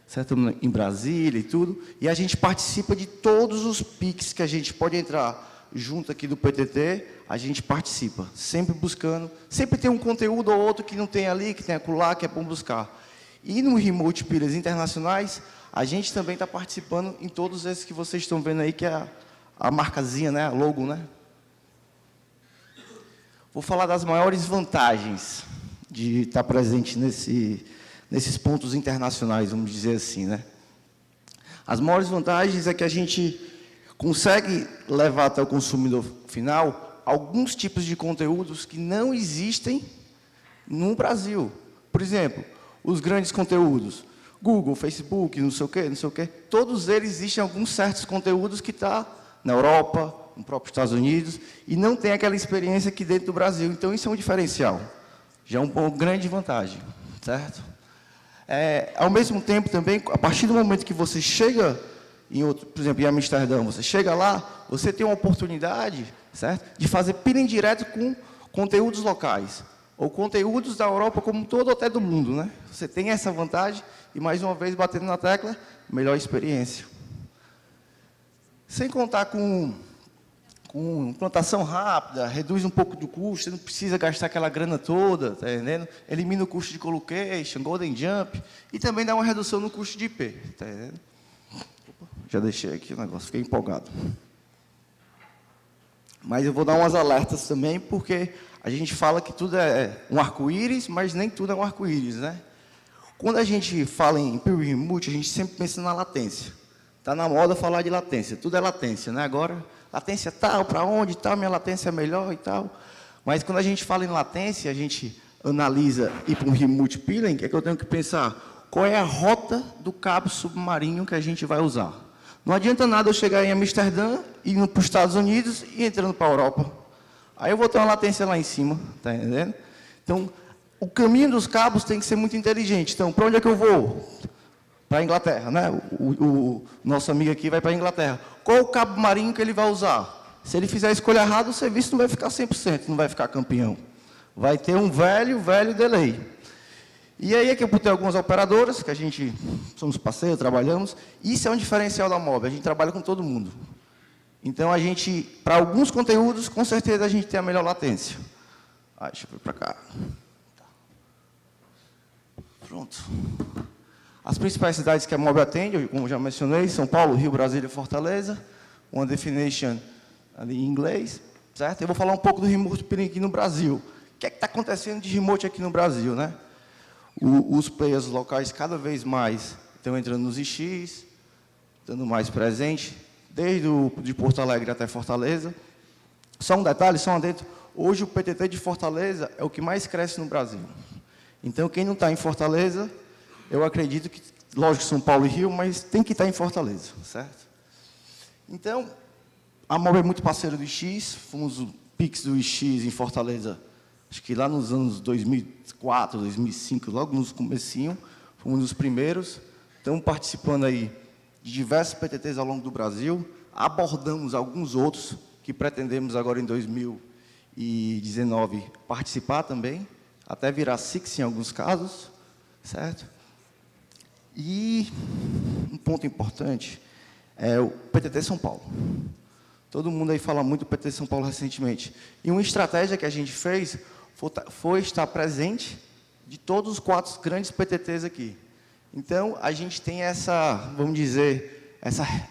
Certo? Em Brasília e tudo. E a gente participa de todos os PICs que a gente pode entrar junto aqui do PTT, a gente participa, sempre buscando, sempre tem um conteúdo ou outro que não tem ali, que tem acolá, que é bom buscar. E no Remote Peers Internacionais, a gente também está participando em todos esses que vocês estão vendo aí, que é a marcazinha, né, a logo, né? Vou falar das maiores vantagens de estar presente nesses pontos internacionais, vamos dizer assim, né? As maiores vantagens é que a gente consegue levar até o consumidor final alguns tipos de conteúdos que não existem no Brasil. Por exemplo, os grandes conteúdos, Google, Facebook, não sei o quê, todos eles existem alguns certos conteúdos que estão na Europa, no próprio Estados Unidos, e não tem aquela experiência aqui dentro do Brasil. Então, isso é um diferencial. Já é uma grande vantagem, certo? Ao mesmo tempo, também, a partir do momento que você chega em outro, por exemplo, em Amsterdã, você chega lá, você tem uma oportunidade, certo, de fazer peering direto com conteúdos locais. ou conteúdos da Europa como um todo, ou até do mundo, né? Você tem essa vantagem e, mais uma vez, batendo na tecla, melhor experiência. Sem contar com implantação rápida, reduz um pouco do custo, você não precisa gastar aquela grana toda, tá entendendo? Elimina o custo de colocation, golden jump, e também dá uma redução no custo de IP, tá entendendo? Já deixei aqui o negócio, fiquei empolgado. Mas eu vou dar umas alertas também, porque a gente fala que tudo é um arco-íris, mas nem tudo é um arco-íris, né? Quando a gente fala em Peer Remote, a gente sempre pensa na latência. Está na moda falar de latência, tudo é latência, né? Agora, latência tal, para onde tal, minha latência é melhor e tal. Mas quando a gente fala em latência, a gente analisa ir para um Remote Peering, que é que eu tenho que pensar qual é a rota do cabo submarino que a gente vai usar. Não adianta nada eu chegar em Amsterdã, indo para os Estados Unidos e entrando para a Europa. Aí eu vou ter uma latência lá em cima, tá entendendo? Então, o caminho dos cabos tem que ser muito inteligente. Então, para onde é que eu vou? Para a Inglaterra, né? O nosso amigo aqui vai para a Inglaterra. Qual o cabo marinho que ele vai usar? Se ele fizer a escolha errada, o serviço não vai ficar 100%, não vai ficar campeão. Vai ter um velho delay. E aí é que eu botei algumas operadoras, que a gente somos parceiros, trabalhamos. Isso é um diferencial da MOB, a gente trabalha com todo mundo. Então, a gente, para alguns conteúdos, com certeza a gente tem a melhor latência. Deixa eu vir para cá. Pronto. As principais cidades que a MOB atende, como já mencionei, São Paulo, Rio, Brasília e Fortaleza. Uma definition ali em inglês, certo? Eu vou falar um pouco do Remote Peering aqui no Brasil. O que é que está acontecendo de remote aqui no Brasil, né? Os players locais cada vez mais estão entrando nos IX, estando mais presente, desde de Porto Alegre até Fortaleza. Só um detalhe, só um adentro. Hoje o PTT de Fortaleza é o que mais cresce no Brasil. Então, quem não está em Fortaleza, eu acredito que, lógico, São Paulo e Rio, mas tem que estar em Fortaleza, certo? Então, a MOB é muito parceira do IX, fomos o Pix do IX em Fortaleza, acho que lá nos anos 2004, 2005, logo nos comecinho, fomos um dos primeiros. Estamos participando aí de diversos PTTs ao longo do Brasil, abordamos alguns outros que pretendemos agora em 2019 participar também, até virar SIX em alguns casos, certo? E um ponto importante é o PTT São Paulo. Todo mundo aí fala muito do PTT São Paulo recentemente. E uma estratégia que a gente fez foi estar presente de todos os 4 grandes PTTs aqui. Então, a gente tem vamos dizer,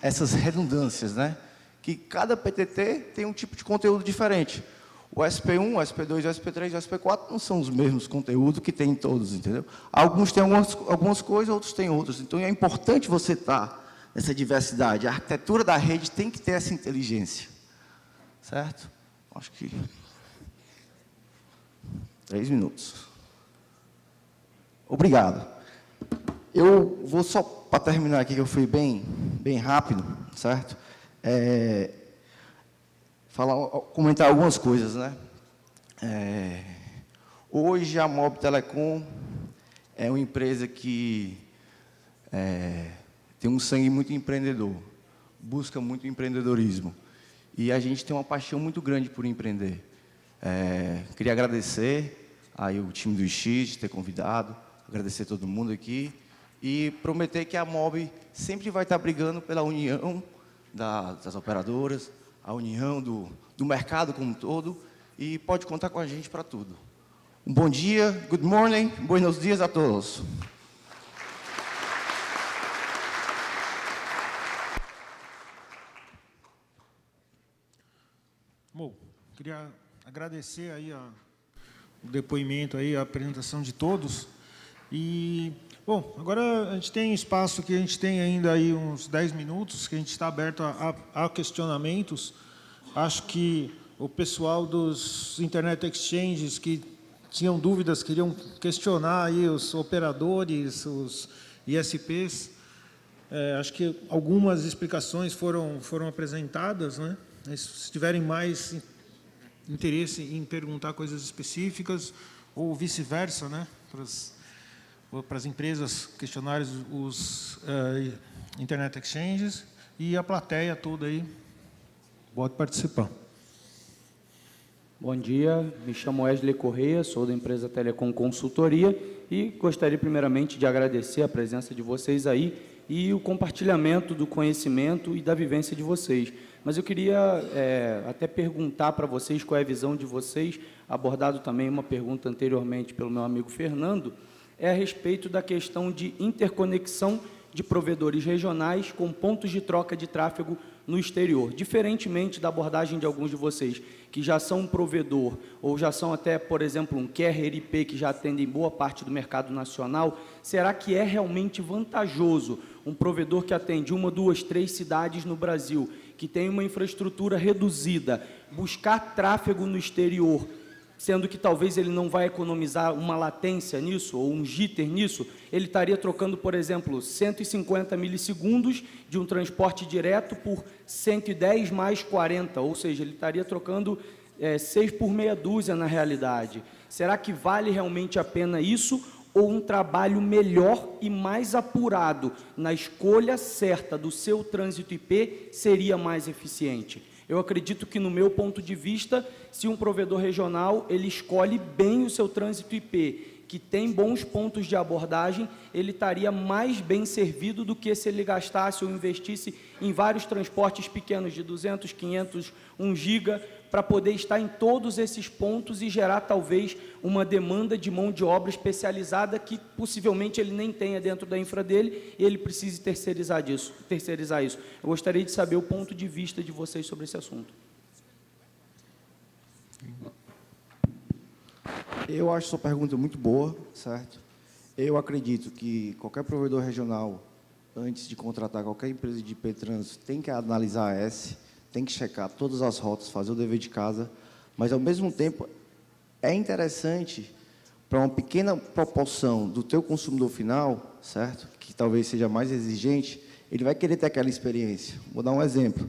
essas redundâncias, né? Que cada PTT tem um tipo de conteúdo diferente. O SP1, o SP2, o SP3 e o SP4 não são os mesmos conteúdos que tem em todos, entendeu? Alguns têm algumas coisas, outros têm outras. Então, é importante você estar nessa diversidade. A arquitetura da rede tem que ter essa inteligência. Certo? Acho que 3 minutos. Obrigado. Eu vou só, para terminar aqui, que eu fui bem rápido, certo? Comentar algumas coisas, né? Hoje, a MOB Telecom é uma empresa que tem um sangue muito empreendedor, busca muito empreendedorismo. E a gente tem uma paixão muito grande por empreender. Queria agradecer aí o time do IX de ter convidado, agradecer todo mundo aqui e prometer que a MOB sempre vai estar brigando pela união das operadoras, a união do mercado como um todo, e pode contar com a gente para tudo. Um bom dia, good morning, buenos dias a todos. Bom, queria agradecer aí o depoimento aí, a apresentação de todos. E, bom, agora a gente tem espaço que a gente tem ainda aí uns 10 minutos, que a gente está aberto a questionamentos. Acho que o pessoal dos Internet Exchanges que tinham dúvidas, queriam questionar aí os operadores, os ISPs. Acho que algumas explicações foram apresentadas, né? Se tiverem mais interesse em perguntar coisas específicas, ou vice-versa, né? Para as empresas questionarem os Internet Exchanges, e a plateia toda aí pode participar. Bom dia, me chamo Wesley Correia, sou da empresa Telecom Consultoria e gostaria primeiramente de agradecer a presença de vocês aí e o compartilhamento do conhecimento e da vivência de vocês. Mas eu queria até perguntar para vocês qual é a visão de vocês, abordado também uma pergunta anteriormente pelo meu amigo Fernando, é a respeito da questão de interconexão de provedores regionais com pontos de troca de tráfego no exterior. Diferentemente da abordagem de alguns de vocês, que já são um provedor, ou já são até, por exemplo, um carrier IP, que já atendem boa parte do mercado nacional, será que é realmente vantajoso um provedor que atende 1, 2, 3 cidades no Brasil, que tem uma infraestrutura reduzida, buscar tráfego no exterior, sendo que talvez ele não vai economizar uma latência nisso, ou um jitter nisso, ele estaria trocando, por exemplo, 150 milissegundos de um transporte direto por 110 mais 40, ou seja, ele estaria trocando 6 por meia dúzia na realidade. Será que vale realmente a pena isso, ou um trabalho melhor e mais apurado na escolha certa do seu trânsito IP seria mais eficiente? Eu acredito que, no meu ponto de vista, se um provedor regional ele escolhe bem o seu trânsito IP, que tem bons pontos de abordagem, ele estaria mais bem servido do que se ele gastasse ou investisse em vários transportes pequenos de 200, 500, 1 giga, para poder estar em todos esses pontos e gerar, talvez, uma demanda de mão de obra especializada que, possivelmente, ele nem tenha dentro da infra dele e ele precise terceirizar isso. Eu gostaria de saber o ponto de vista de vocês sobre esse assunto. Eu acho sua pergunta muito boa, certo? Eu acredito que qualquer provedor regional, antes de contratar qualquer empresa de IP Trânsito, tem que analisar a S, tem que checar todas as rotas, fazer o dever de casa, mas, ao mesmo tempo, é interessante, para uma pequena proporção do teu consumidor final, certo? Que talvez seja mais exigente, ele vai querer ter aquela experiência. Vou dar um exemplo.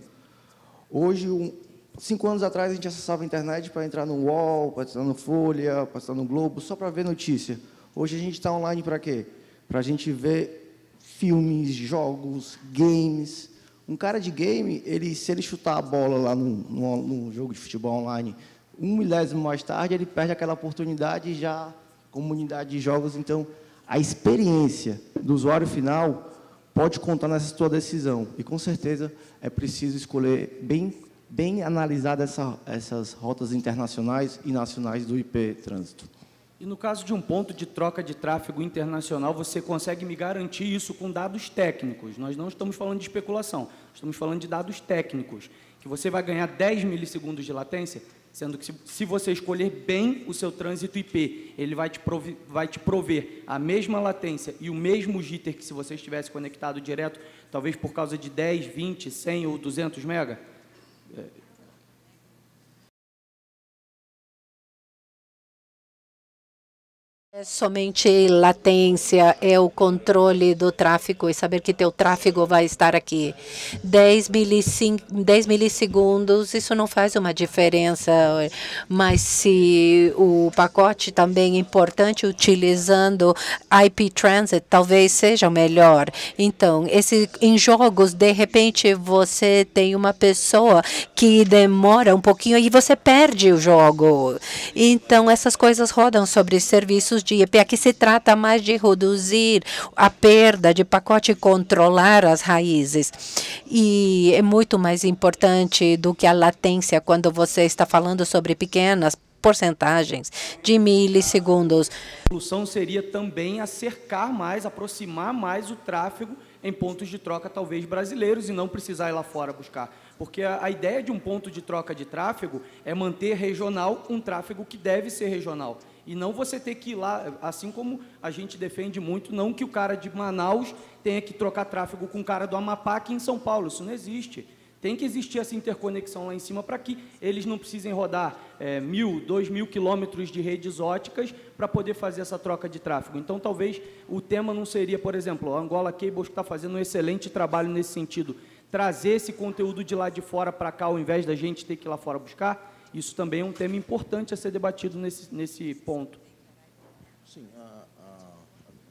Hoje, 5 anos atrás, a gente acessava a internet para entrar no UOL, para entrar no Folha, para entrar no Globo, só para ver notícia. Hoje, a gente está online para quê? Para a gente ver filmes, jogos, games. Um cara de game, se ele chutar a bola lá num jogo de futebol online, 1 milésimo mais tarde, ele perde aquela oportunidade já, comunidade de jogos. Então, a experiência do usuário final pode contar nessa tua decisão. E, com certeza, é preciso escolher bem analisar essas rotas internacionais e nacionais do IP Trânsito. E no caso de um ponto de troca de tráfego internacional, você consegue me garantir isso com dados técnicos? Nós não estamos falando de especulação, estamos falando de dados técnicos, que você vai ganhar 10 milissegundos de latência, sendo que se você escolher bem o seu trânsito IP, ele vai te prover a mesma latência e o mesmo jitter que se você estivesse conectado direto, talvez por causa de 10, 20, 100 ou 200 mega? É somente latência, é o controle do tráfego e saber que teu tráfego vai estar aqui. 10 milissegundos, isso não faz uma diferença, mas se o pacote também é importante, utilizando IP Transit, talvez seja o melhor. Então, em jogos, de repente, você tem uma pessoa que demora um pouquinho e você perde o jogo. Então, essas coisas rodam sobre serviços de IP. Aqui se trata mais de reduzir a perda de pacote e controlar as raízes. E é muito mais importante do que a latência quando você está falando sobre pequenas porcentagens de milissegundos. A solução seria também acercar mais, aproximar mais o tráfego em pontos de troca, talvez brasileiros, e não precisar ir lá fora buscar. Porque a ideia de um ponto de troca de tráfego é manter regional um tráfego que deve ser regional. E não você ter que ir lá, assim como a gente defende muito, não que o cara de Manaus tenha que trocar tráfego com o cara do Amapá aqui em São Paulo. Isso não existe. Tem que existir essa interconexão lá em cima para que eles não precisem rodar 1.000, 2.000 quilômetros de redes óticas para poder fazer essa troca de tráfego. Então, talvez o tema não seria, por exemplo, a Angola Cables que está fazendo um excelente trabalho nesse sentido, trazer esse conteúdo de lá de fora para cá, ao invés da gente ter que ir lá fora buscar. Isso também é um tema importante a ser debatido nesse ponto. Sim,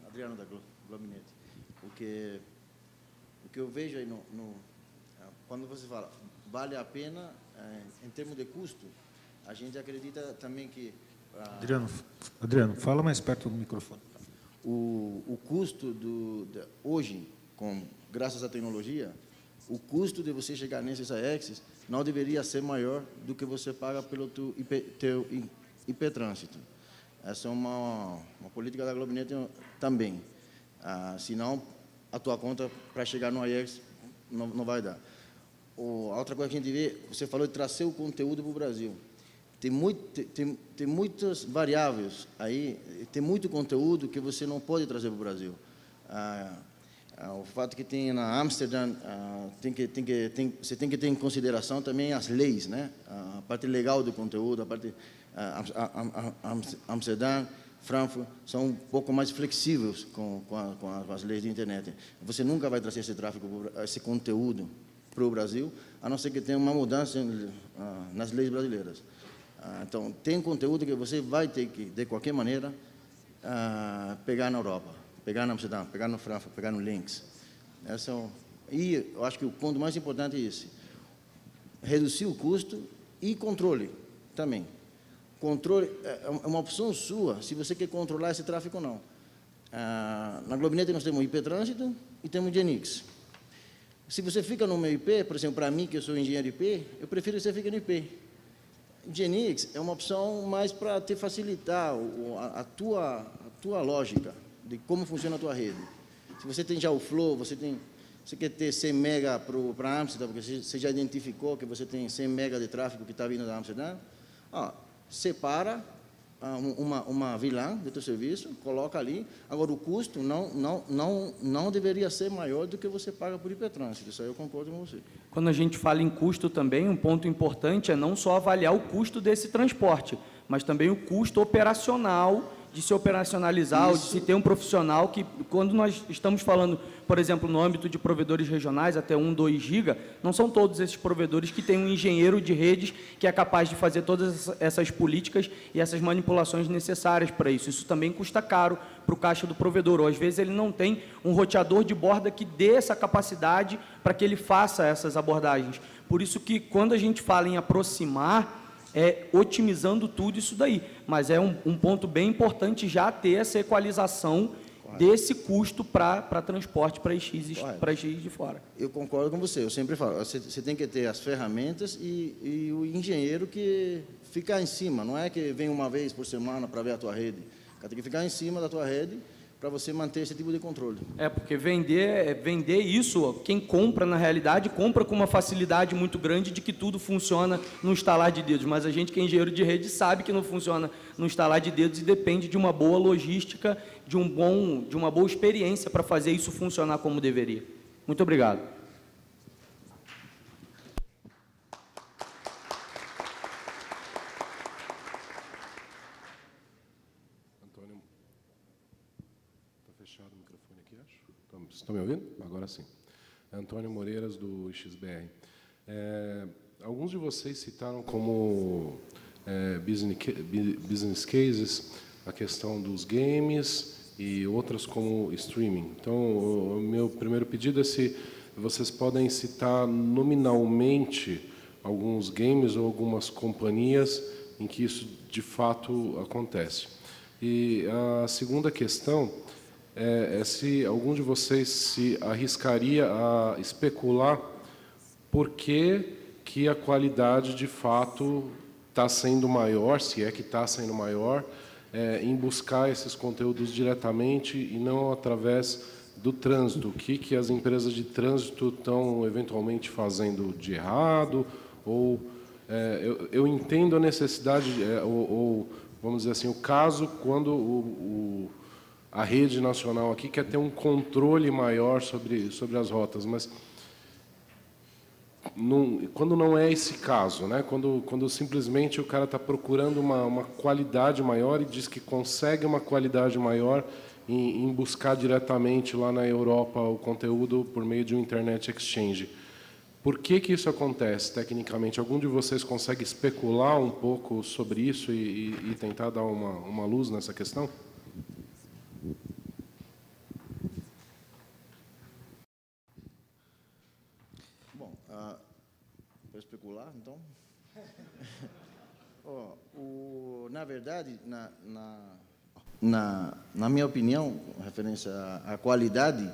Adriano da Globinete. O que eu vejo aí quando você fala vale a pena, em termos de custo, a gente acredita também que... Adriano, fala mais perto do microfone. O custo hoje, graças à tecnologia, o custo de você chegar nesses AX não deveria ser maior do que você paga pelo teu IP trânsito. Essa é uma política da Globonet também. Senão, a tua conta para chegar no AX não vai dar. A outra coisa que a gente vê, você falou de trazer o conteúdo para o Brasil. Tem muitas variáveis aí, tem muito conteúdo que você não pode trazer para o Brasil. O fato que tem na Amsterdã, você tem que ter em consideração também as leis, né? A parte legal do conteúdo, a parte Amsterdã, Frankfurt são um pouco mais flexíveis com as leis de internet. Você nunca vai trazer esse tráfego, esse conteúdo para o Brasil, a não ser que tenha uma mudança nas leis brasileiras. Então, tem conteúdo que você vai ter que, de qualquer maneira, pegar na Europa, pegar na Amsterdã, pegar no Frankfurt, pegar no Links. E eu acho que o ponto mais importante é esse. Reduzir o custo e controle também. Controle é uma opção sua, se você quer controlar esse tráfego ou não. Na Globonet nós temos IP Trânsito e temos Genix. Se você fica no meu IP, por exemplo, para mim, que eu sou engenheiro IP, eu prefiro que você fique no IP. Genix é uma opção mais para te facilitar a tua lógica de como funciona a tua rede. Se você tem já o Flow, você quer ter 100 mega para Amsterdã, porque você já identificou que você tem 100 mega de tráfego que está vindo da Amsterdã, separa uma vilã do teu serviço, coloca ali. Agora, o custo não deveria ser maior do que você paga por IP Trânsito. Isso aí eu concordo com você. Quando a gente fala em custo também, um ponto importante é não só avaliar o custo desse transporte, mas também o custo operacional de se operacionalizar, ou de se ter um profissional que, quando nós estamos falando, por exemplo, no âmbito de provedores regionais, até 1, 2 GB, não são todos esses provedores que têm um engenheiro de redes que é capaz de fazer todas essas políticas e essas manipulações necessárias para isso. Isso também custa caro para o caixa do provedor, ou às vezes ele não tem um roteador de borda que dê essa capacidade para que ele faça essas abordagens. Por isso que, quando a gente fala em aproximar, otimizando tudo isso daí. Mas é um ponto bem importante já ter essa equalização desse custo para transporte para X de fora. Eu concordo com você, eu sempre falo, você tem que ter as ferramentas e o engenheiro que fica em cima, não é que vem uma vez por semana para ver a tua rede, tem que ficar em cima da tua rede para você manter esse tipo de controle. Porque vender isso, quem compra, na realidade, compra com uma facilidade muito grande de que tudo funciona no estalar de dedos, mas a gente que é engenheiro de rede sabe que não funciona no estalar de dedos e depende de uma boa logística, de uma boa experiência para fazer isso funcionar como deveria. Muito obrigado. Estão me ouvindo? Agora sim. Antônio Moreiras, do XBR. Alguns de vocês citaram como business cases a questão dos games e outras como streaming. Então, o meu primeiro pedido é se vocês podem citar nominalmente alguns games ou algumas companhias em que isso de fato acontece. E a segunda questão é se algum de vocês se arriscaria a especular por que a qualidade de fato está sendo maior, se é que está sendo maior, em buscar esses conteúdos diretamente e não através do trânsito. O que as empresas de trânsito estão eventualmente fazendo de errado? Ou eu entendo a necessidade, ou vamos dizer assim, o caso quando a rede nacional aqui quer ter um controle maior sobre as rotas, mas quando não é esse caso, né? Quando simplesmente o cara está procurando uma qualidade maior e diz que consegue uma qualidade maior em buscar diretamente lá na Europa o conteúdo por meio de um Internet Exchange. Por que isso acontece, tecnicamente? Algum de vocês consegue especular um pouco sobre isso e tentar dar uma luz nessa questão? Bom, para especular, então... Na verdade, na minha opinião, referência à qualidade,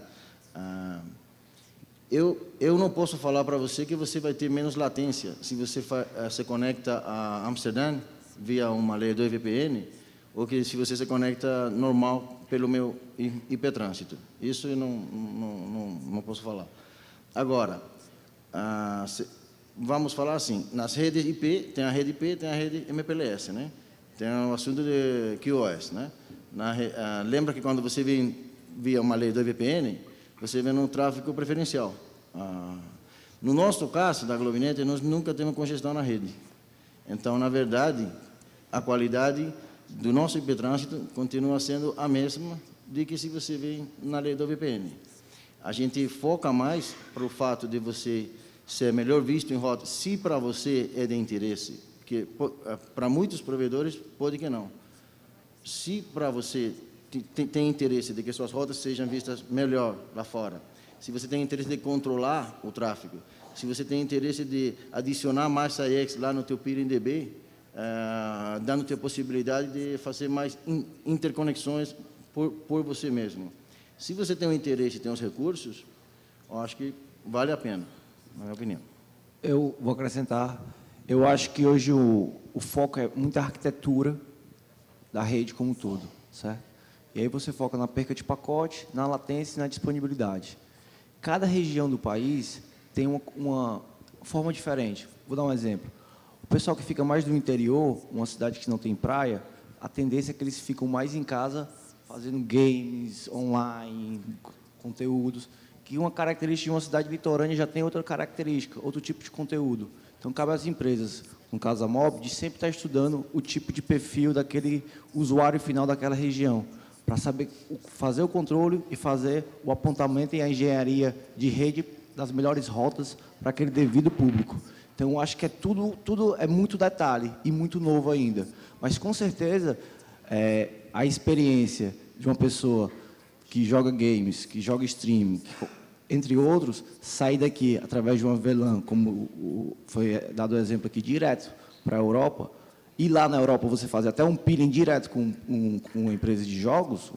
eu não posso falar para você que você vai ter menos latência se você se conecta a Amsterdã via uma layer 2 VPN, ou que se você se conecta normal pelo meu IP trânsito. Isso eu não posso falar. Agora, vamos falar assim, nas redes IP, tem a rede IP, tem a rede MPLS, né? Tem o assunto de QoS, né? Lembra que quando você vem via uma layer 2 VPN, você vem no tráfego preferencial. No nosso caso, da Globinet, nós nunca temos congestão na rede. Então, na verdade, a qualidade do nosso IP trânsito continua sendo a mesma de que se você vem na layer 2 VPN. A gente foca mais para o fato de você ser melhor visto em rota, se para você é de interesse, que para muitos provedores pode que não. Se para você tem interesse de que suas rotas sejam vistas melhor lá fora, se você tem interesse de controlar o tráfego, se você tem interesse de adicionar mais IX lá no teu peering DB, dando-te a possibilidade de fazer mais interconexões por você mesmo. Se você tem um interesse e tem os recursos, eu acho que vale a pena, na minha opinião. Eu vou acrescentar, eu acho que hoje o foco é muita arquitetura da rede como um todo, certo? E aí você foca na perca de pacote, na latência e na disponibilidade. Cada região do país tem uma forma diferente. Vou dar um exemplo. O pessoal que fica mais do interior, uma cidade que não tem praia, a tendência é que eles ficam mais em casa fazendo games, online, conteúdos, que uma característica de uma cidade litorânea já tem outra característica, outro tipo de conteúdo. Então, cabe às empresas, no caso a Mob, de sempre estar estudando o tipo de perfil daquele usuário final daquela região, para saber fazer o controle e fazer o apontamento e a engenharia de rede das melhores rotas para aquele devido público. Então, acho que tudo é muito detalhe e muito novo ainda. Mas, com certeza, a experiência de uma pessoa que joga games, que joga streaming, entre outros, sair daqui através de uma VLAN, como foi dado o exemplo aqui, direto para a Europa, e lá na Europa você fazer até um peering direto com uma empresa de jogos,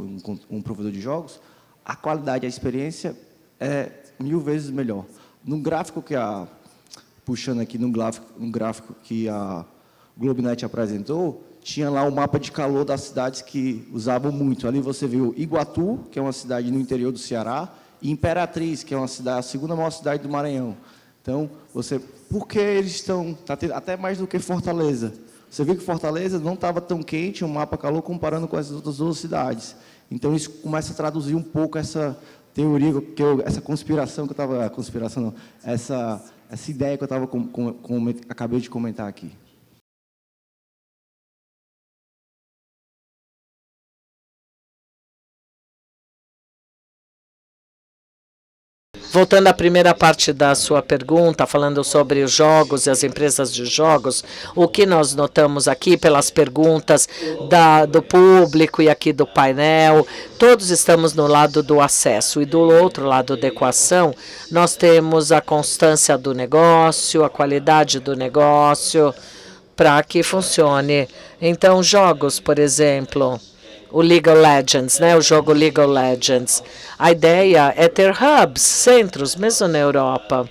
um provedor de jogos, a qualidade, a experiência é 1000 vezes melhor. No gráfico que puxando aqui no gráfico que a Globinet apresentou, tinha lá o mapa de calor das cidades que usavam muito. Ali você viu Iguatu, que é uma cidade no interior do Ceará, e Imperatriz, que é uma cidade, a segunda maior cidade do Maranhão. Então, por que eles estão, até mais do que Fortaleza? Você viu que Fortaleza não estava tão quente, o mapa calor, comparando com as outras duas cidades. Então, isso começa a traduzir um pouco essa teoria, essa conspiração que eu estava... Conspiração não, essa ideia que eu acabei de comentar aqui. Voltando à primeira parte da sua pergunta, falando sobre os jogos e as empresas de jogos, o que nós notamos aqui pelas perguntas do público e aqui do painel, todos estamos no lado do acesso, e do outro lado da equação, nós temos a constância do negócio, a qualidade do negócio, para que funcione. Então, jogos, por exemplo, o League of Legends, né? O jogo League of Legends. A ideia é ter hubs, centros, mesmo na Europa.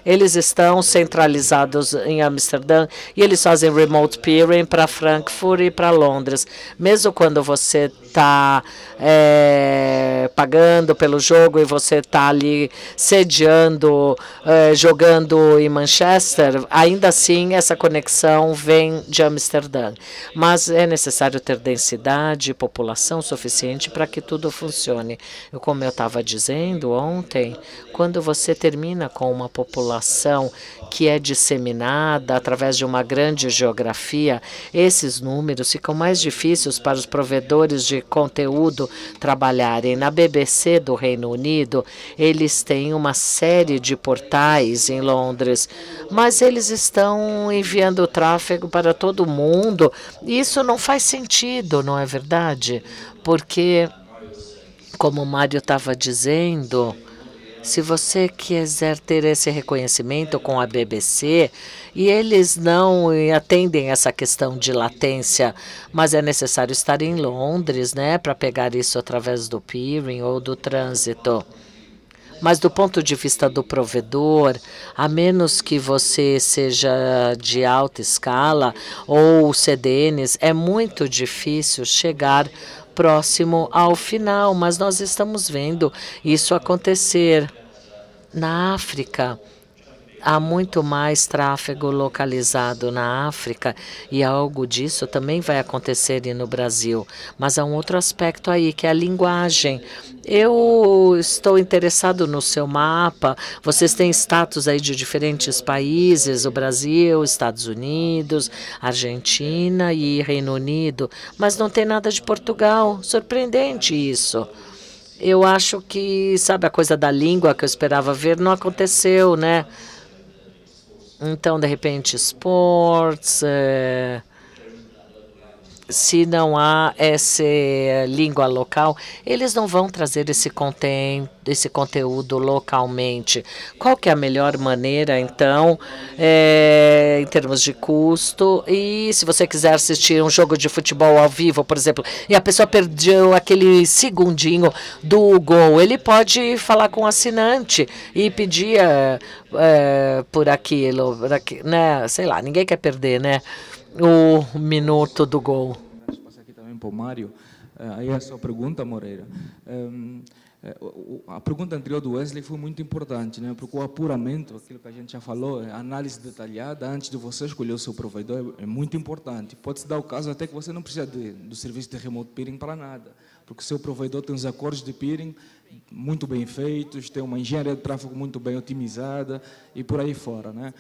Eles estão centralizados em Amsterdã e eles fazem remote peering para Frankfurt e para Londres. Mesmo quando você está pagando pelo jogo e você está ali sediando, jogando em Manchester, ainda assim essa conexão vem de Amsterdã. Mas é necessário ter densidade e população suficiente para que tudo funcione. Como eu estava dizendo ontem, quando você termina com uma população que é disseminada através de uma grande geografia, esses números ficam mais difíceis para os provedores de conteúdo trabalharem. Na BBC do Reino Unido, eles têm uma série de portais em Londres, mas eles estão enviando tráfego para todo mundo. Isso não faz sentido, não é verdade? Porque, como o Mário estava dizendo, Se você quiser ter esse reconhecimento com a BBC, e eles não atendem essa questão de latência, mas é necessário estar em Londres, né, para pegar isso através do peering ou do trânsito. Mas do ponto de vista do provedor, a menos que você seja de alta escala ou CDNs, é muito difícil chegar próximo ao final, mas nós estamos vendo isso acontecer. Na África, há muito mais tráfego localizado na África e algo disso também vai acontecer no Brasil. Mas há um outro aspecto aí, que é a linguagem. Eu estou interessado no seu mapa. Vocês têm status aí de diferentes países, o Brasil, Estados Unidos, Argentina e Reino Unido, mas não tem nada de Portugal. Surpreendente isso. Eu acho que, sabe, a coisa da língua que eu esperava ver não aconteceu, né? Então, de repente, esportes, se não há essa língua local, eles não vão trazer esse conteúdo localmente. Qual que é a melhor maneira, então, em termos de custo? E se você quiser assistir um jogo de futebol ao vivo, por exemplo, e a pessoa perdeu aquele segundinho do gol, ele pode falar com o assinante e pedir por aquilo, né? Sei lá, ninguém quer perder, né? O minuto do gol. Deixa eu passar aqui também para o Mário. Aí a sua pergunta, Moreira. A pergunta anterior do Wesley foi muito importante, né? Porque o apuramento, aquilo que a gente já falou, a análise detalhada antes de você escolher o seu provedor é muito importante. Pode-se dar o caso até que você não precisa do serviço de remote peering para nada, porque o seu provedor tem os acordos de peering muito bem feitos, tem uma engenharia de tráfego muito bem otimizada e por aí fora, né?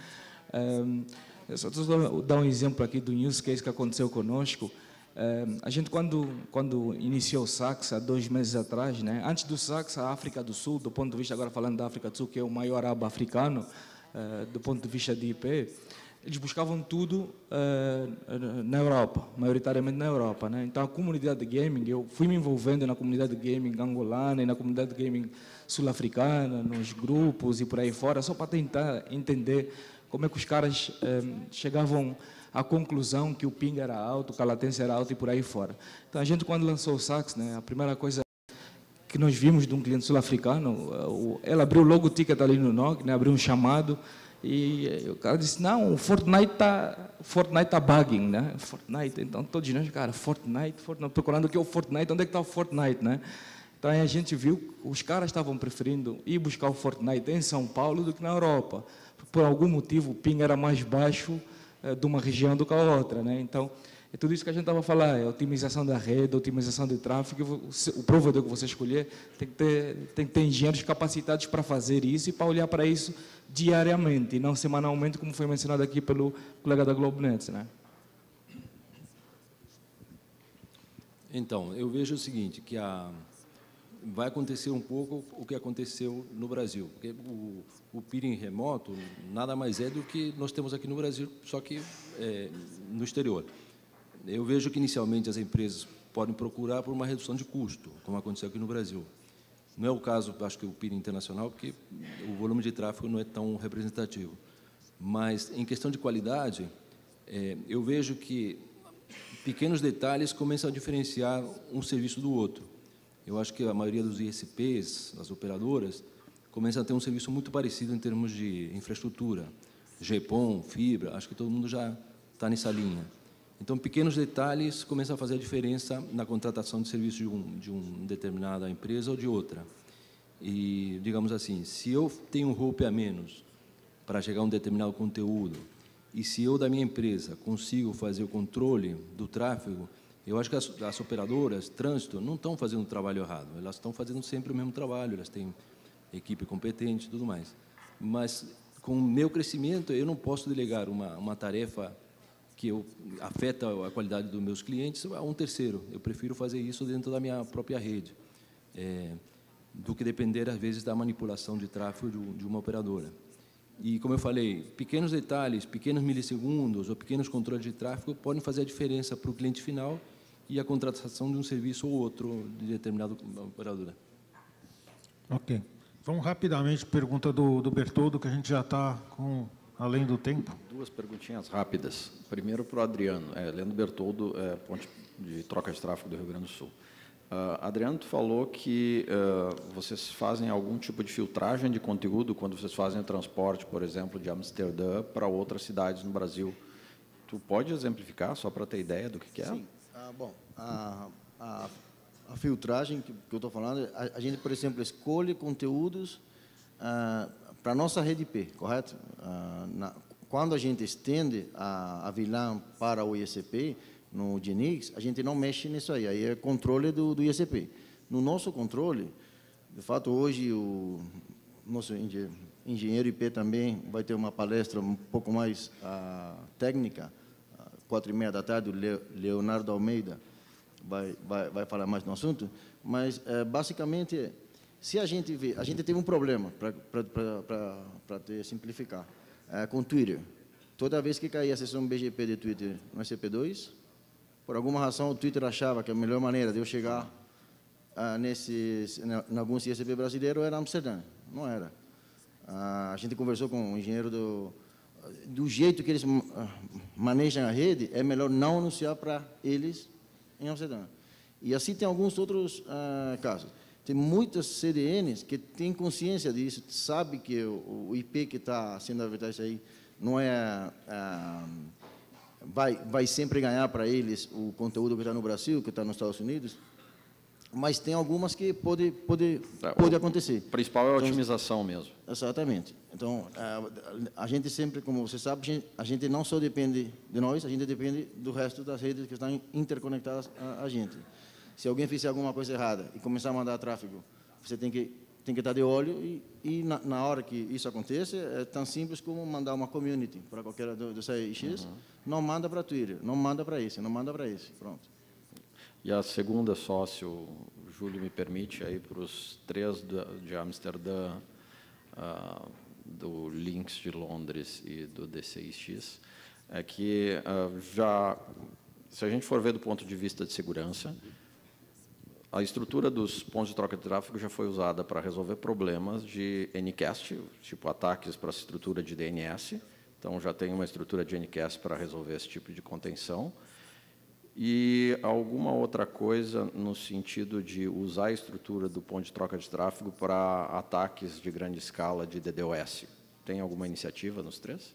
Eu só vou dar um exemplo aqui do use case que aconteceu conosco. A gente, quando iniciou o SACS, há 2 meses atrás, né, antes do SACS, a África do Sul, do ponto de vista, agora falando da África do Sul, que é o maior hub africano, do ponto de vista de IP, eles buscavam tudo na Europa, maioritariamente na Europa, né? Então, a comunidade de gaming, eu fui me envolvendo na comunidade de gaming angolana e na comunidade de gaming sul-africana, nos grupos e por aí fora, só para tentar entender como é que os caras chegavam à conclusão que o ping era alto, que a latência era alta e por aí fora. Então, a gente, quando lançou o SACS, né, a primeira coisa que nós vimos de um cliente sul-africano, ela abriu logo o ticket ali no NOC, né, abriu um chamado, e o cara disse, não, o Fortnite tá bugging, né? Fortnite, então todos nós, cara, Fortnite, procurando o que é o Fortnite, onde é que está o Fortnite, né? Então aí a gente viu que os caras estavam preferindo ir buscar o Fortnite em São Paulo do que na Europa. Por algum motivo o ping era mais baixo de uma região do que a outra, né? Então, é tudo isso que a gente estava a falar, é otimização da rede, otimização de tráfego. O provedor que você escolher tem que ter engenheiros capacitados para fazer isso e para olhar para isso diariamente, e não semanalmente, como foi mencionado aqui pelo colega da GlobeNet, né? Então, eu vejo o seguinte, que vai acontecer um pouco o que aconteceu no Brasil, porque o peering remoto nada mais é do que nós temos aqui no Brasil, só que no exterior. Eu vejo que, inicialmente, as empresas podem procurar por uma redução de custo, como aconteceu aqui no Brasil. Não é o caso, acho que, o peering internacional, porque o volume de tráfego não é tão representativo. Mas, em questão de qualidade, eu vejo que pequenos detalhes começam a diferenciar um serviço do outro. Eu acho que a maioria dos ISPs, das operadoras, começam a ter um serviço muito parecido em termos de infraestrutura. GPON, fibra, acho que todo mundo já está nessa linha. Então, pequenos detalhes começam a fazer a diferença na contratação de serviço de uma determinada empresa ou de outra. E, digamos assim, se eu tenho um rope a menos para chegar a um determinado conteúdo, e se eu, da minha empresa, consigo fazer o controle do tráfego, eu acho que as operadoras, trânsito, não estão fazendo o trabalho errado. Elas estão fazendo sempre o mesmo trabalho, elas têm equipe competente e tudo mais. Mas, com o meu crescimento, eu não posso delegar uma tarefa que afeta a qualidade dos meus clientes a um terceiro. Eu prefiro fazer isso dentro da minha própria rede, do que depender, às vezes, da manipulação de tráfego de uma operadora. E, como eu falei, pequenos detalhes, pequenos milissegundos ou pequenos controles de tráfego podem fazer a diferença para o cliente final e a contratação de um serviço ou outro de determinada operadora. Ok. Vamos rapidamente, pergunta do Bertoldo, que a gente já está além do tempo. Duas perguntinhas rápidas. Primeiro para o Adriano. Leandro Bertoldo, ponte de troca de tráfego do Rio Grande do Sul. Adriano, tu falou que vocês fazem algum tipo de filtragem de conteúdo quando vocês fazem o transporte, por exemplo, de Amsterdã para outras cidades no Brasil. Tu pode exemplificar, só para ter ideia do que é? Sim. Bom, a filtragem que eu estou falando, a gente, por exemplo, escolhe conteúdos para a nossa rede IP, correto? Quando a gente estende a VLAN para o ICP, no GNX, a gente não mexe nisso aí é controle do ICP. No nosso controle, de fato, hoje o nosso engenheiro IP também vai ter uma palestra um pouco mais técnica, 4h30 da tarde, o Leonardo Almeida vai falar mais no assunto, mas basicamente, se a gente vê, a gente teve um problema, para simplificar, com o Twitter. Toda vez que caía a sessão BGP de Twitter no ICP2, por alguma razão, o Twitter achava que a melhor maneira de eu chegar em alguns ICP brasileiros era Amsterdã. Não era. A gente conversou com o engenheiro do jeito que eles manejam a rede, é melhor não anunciar para eles em Amsterdã. E assim tem alguns outros casos. Tem muitas CDNs que têm consciência disso, sabe que o IP que está sendo advertido aí não vai sempre ganhar para eles o conteúdo que está no Brasil, que está nos Estados Unidos, mas tem algumas que pode acontecer. O principal é a otimização mesmo. Exatamente. Então, a gente sempre, como você sabe, a gente não só depende de nós, a gente depende do resto das redes que estão interconectadas a gente. Se alguém fizer alguma coisa errada e começar a mandar tráfego, você tem que estar de olho e na hora que isso acontece, é tão simples como mandar uma community para qualquer dos AIX, não manda para Twitter, não manda para esse, não manda para esse, pronto. E a segunda, sócio, o Júlio me permite, aí para os 3 de Amsterdã, do Lynx de Londres e do DCIX, é que se a gente for ver do ponto de vista de segurança, a estrutura dos pontos de troca de tráfego já foi usada para resolver problemas de Ncast, tipo ataques para a estrutura de DNS. Então, já tem uma estrutura de Ncast para resolver esse tipo de contenção. E alguma outra coisa no sentido de usar a estrutura do ponto de troca de tráfego para ataques de grande escala de DDoS. Tem alguma iniciativa nos 3?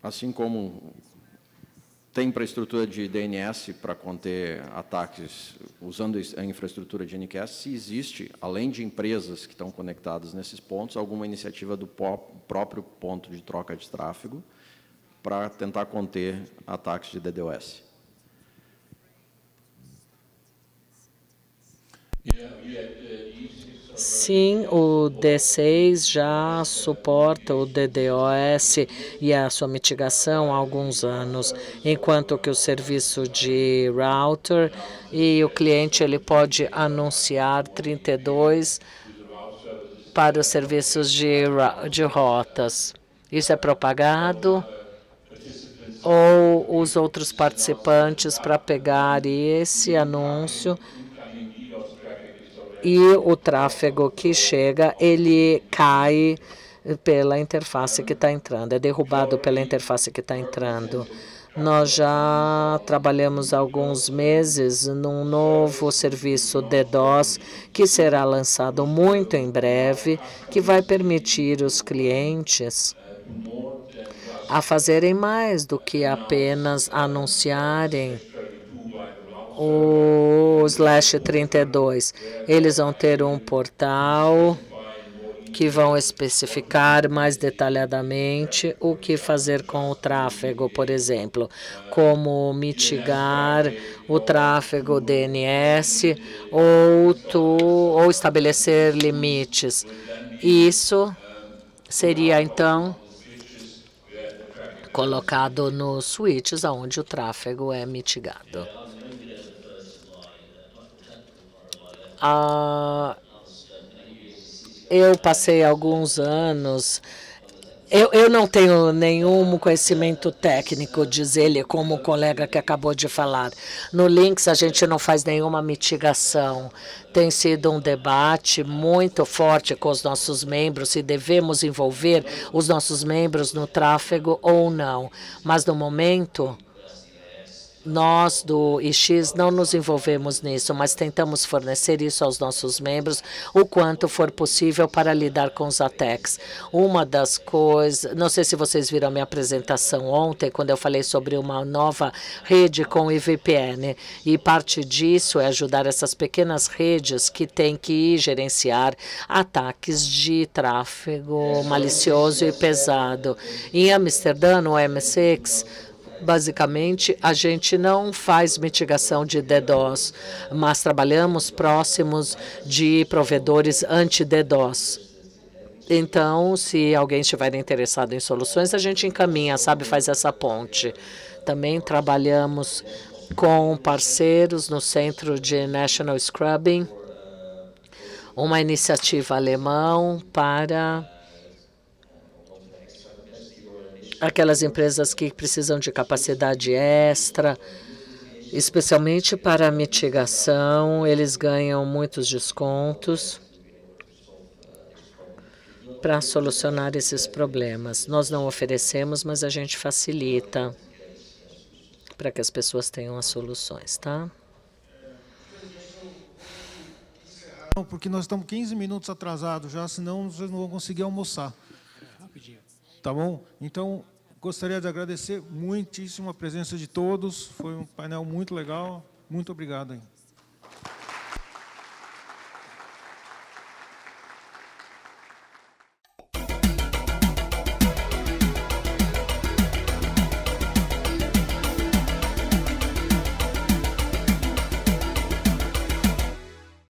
Assim como tem infraestrutura de DNS para conter ataques usando a infraestrutura de Ncast, se existe, além de empresas que estão conectadas nesses pontos, alguma iniciativa do próprio ponto de troca de tráfego para tentar conter ataques de DDoS. Sim, o D6 já suporta o DDoS e a sua mitigação há alguns anos, enquanto que o serviço de router e o cliente ele pode anunciar 32 para os serviços de rotas. Isso é propagado ou os outros participantes para pegar esse anúncio e o tráfego que chega, ele cai pela interface que está entrando, é derrubado pela interface que está entrando. Nós já trabalhamos há alguns meses num novo serviço DDoS que será lançado muito em breve, que vai permitir os clientes a fazerem mais do que apenas anunciarem o /32. Eles vão ter um portal que vão especificar mais detalhadamente o que fazer com o tráfego, por exemplo, como mitigar o tráfego DNS ou estabelecer limites. Isso seria, então, colocado nos switches onde o tráfego é mitigado. Eu passei alguns anos Eu não tenho nenhum conhecimento técnico, diz ele, como o colega que acabou de falar. No Lynx, a gente não faz nenhuma mitigação. Tem sido um debate muito forte com os nossos membros se devemos envolver os nossos membros no tráfego ou não. Mas, no momento, nós do IX não nos envolvemos nisso, mas tentamos fornecer isso aos nossos membros o quanto for possível para lidar com os ataques. Uma das coisas, não sei se vocês viram a minha apresentação ontem, quando eu falei sobre uma nova rede com IVPN, e parte disso é ajudar essas pequenas redes que têm que gerenciar ataques de tráfego malicioso e pesado. Em Amsterdã, no M6, basicamente, a gente não faz mitigação de DDoS, mas trabalhamos próximos de provedores anti-DDoS. Então, se alguém estiver interessado em soluções, a gente encaminha, sabe, faz essa ponte. Também trabalhamos com parceiros no Centro de National Scrubbing, uma iniciativa alemã para aquelas empresas que precisam de capacidade extra, especialmente para a mitigação. Eles ganham muitos descontos para solucionar esses problemas. Nós não oferecemos, mas a gente facilita para que as pessoas tenham as soluções, tá? Porque nós estamos 15 minutos atrasados já, senão vocês não vão conseguir almoçar. Tá bom? Então, gostaria de agradecer muitíssimo a presença de todos. Foi um painel muito legal. Muito obrigado.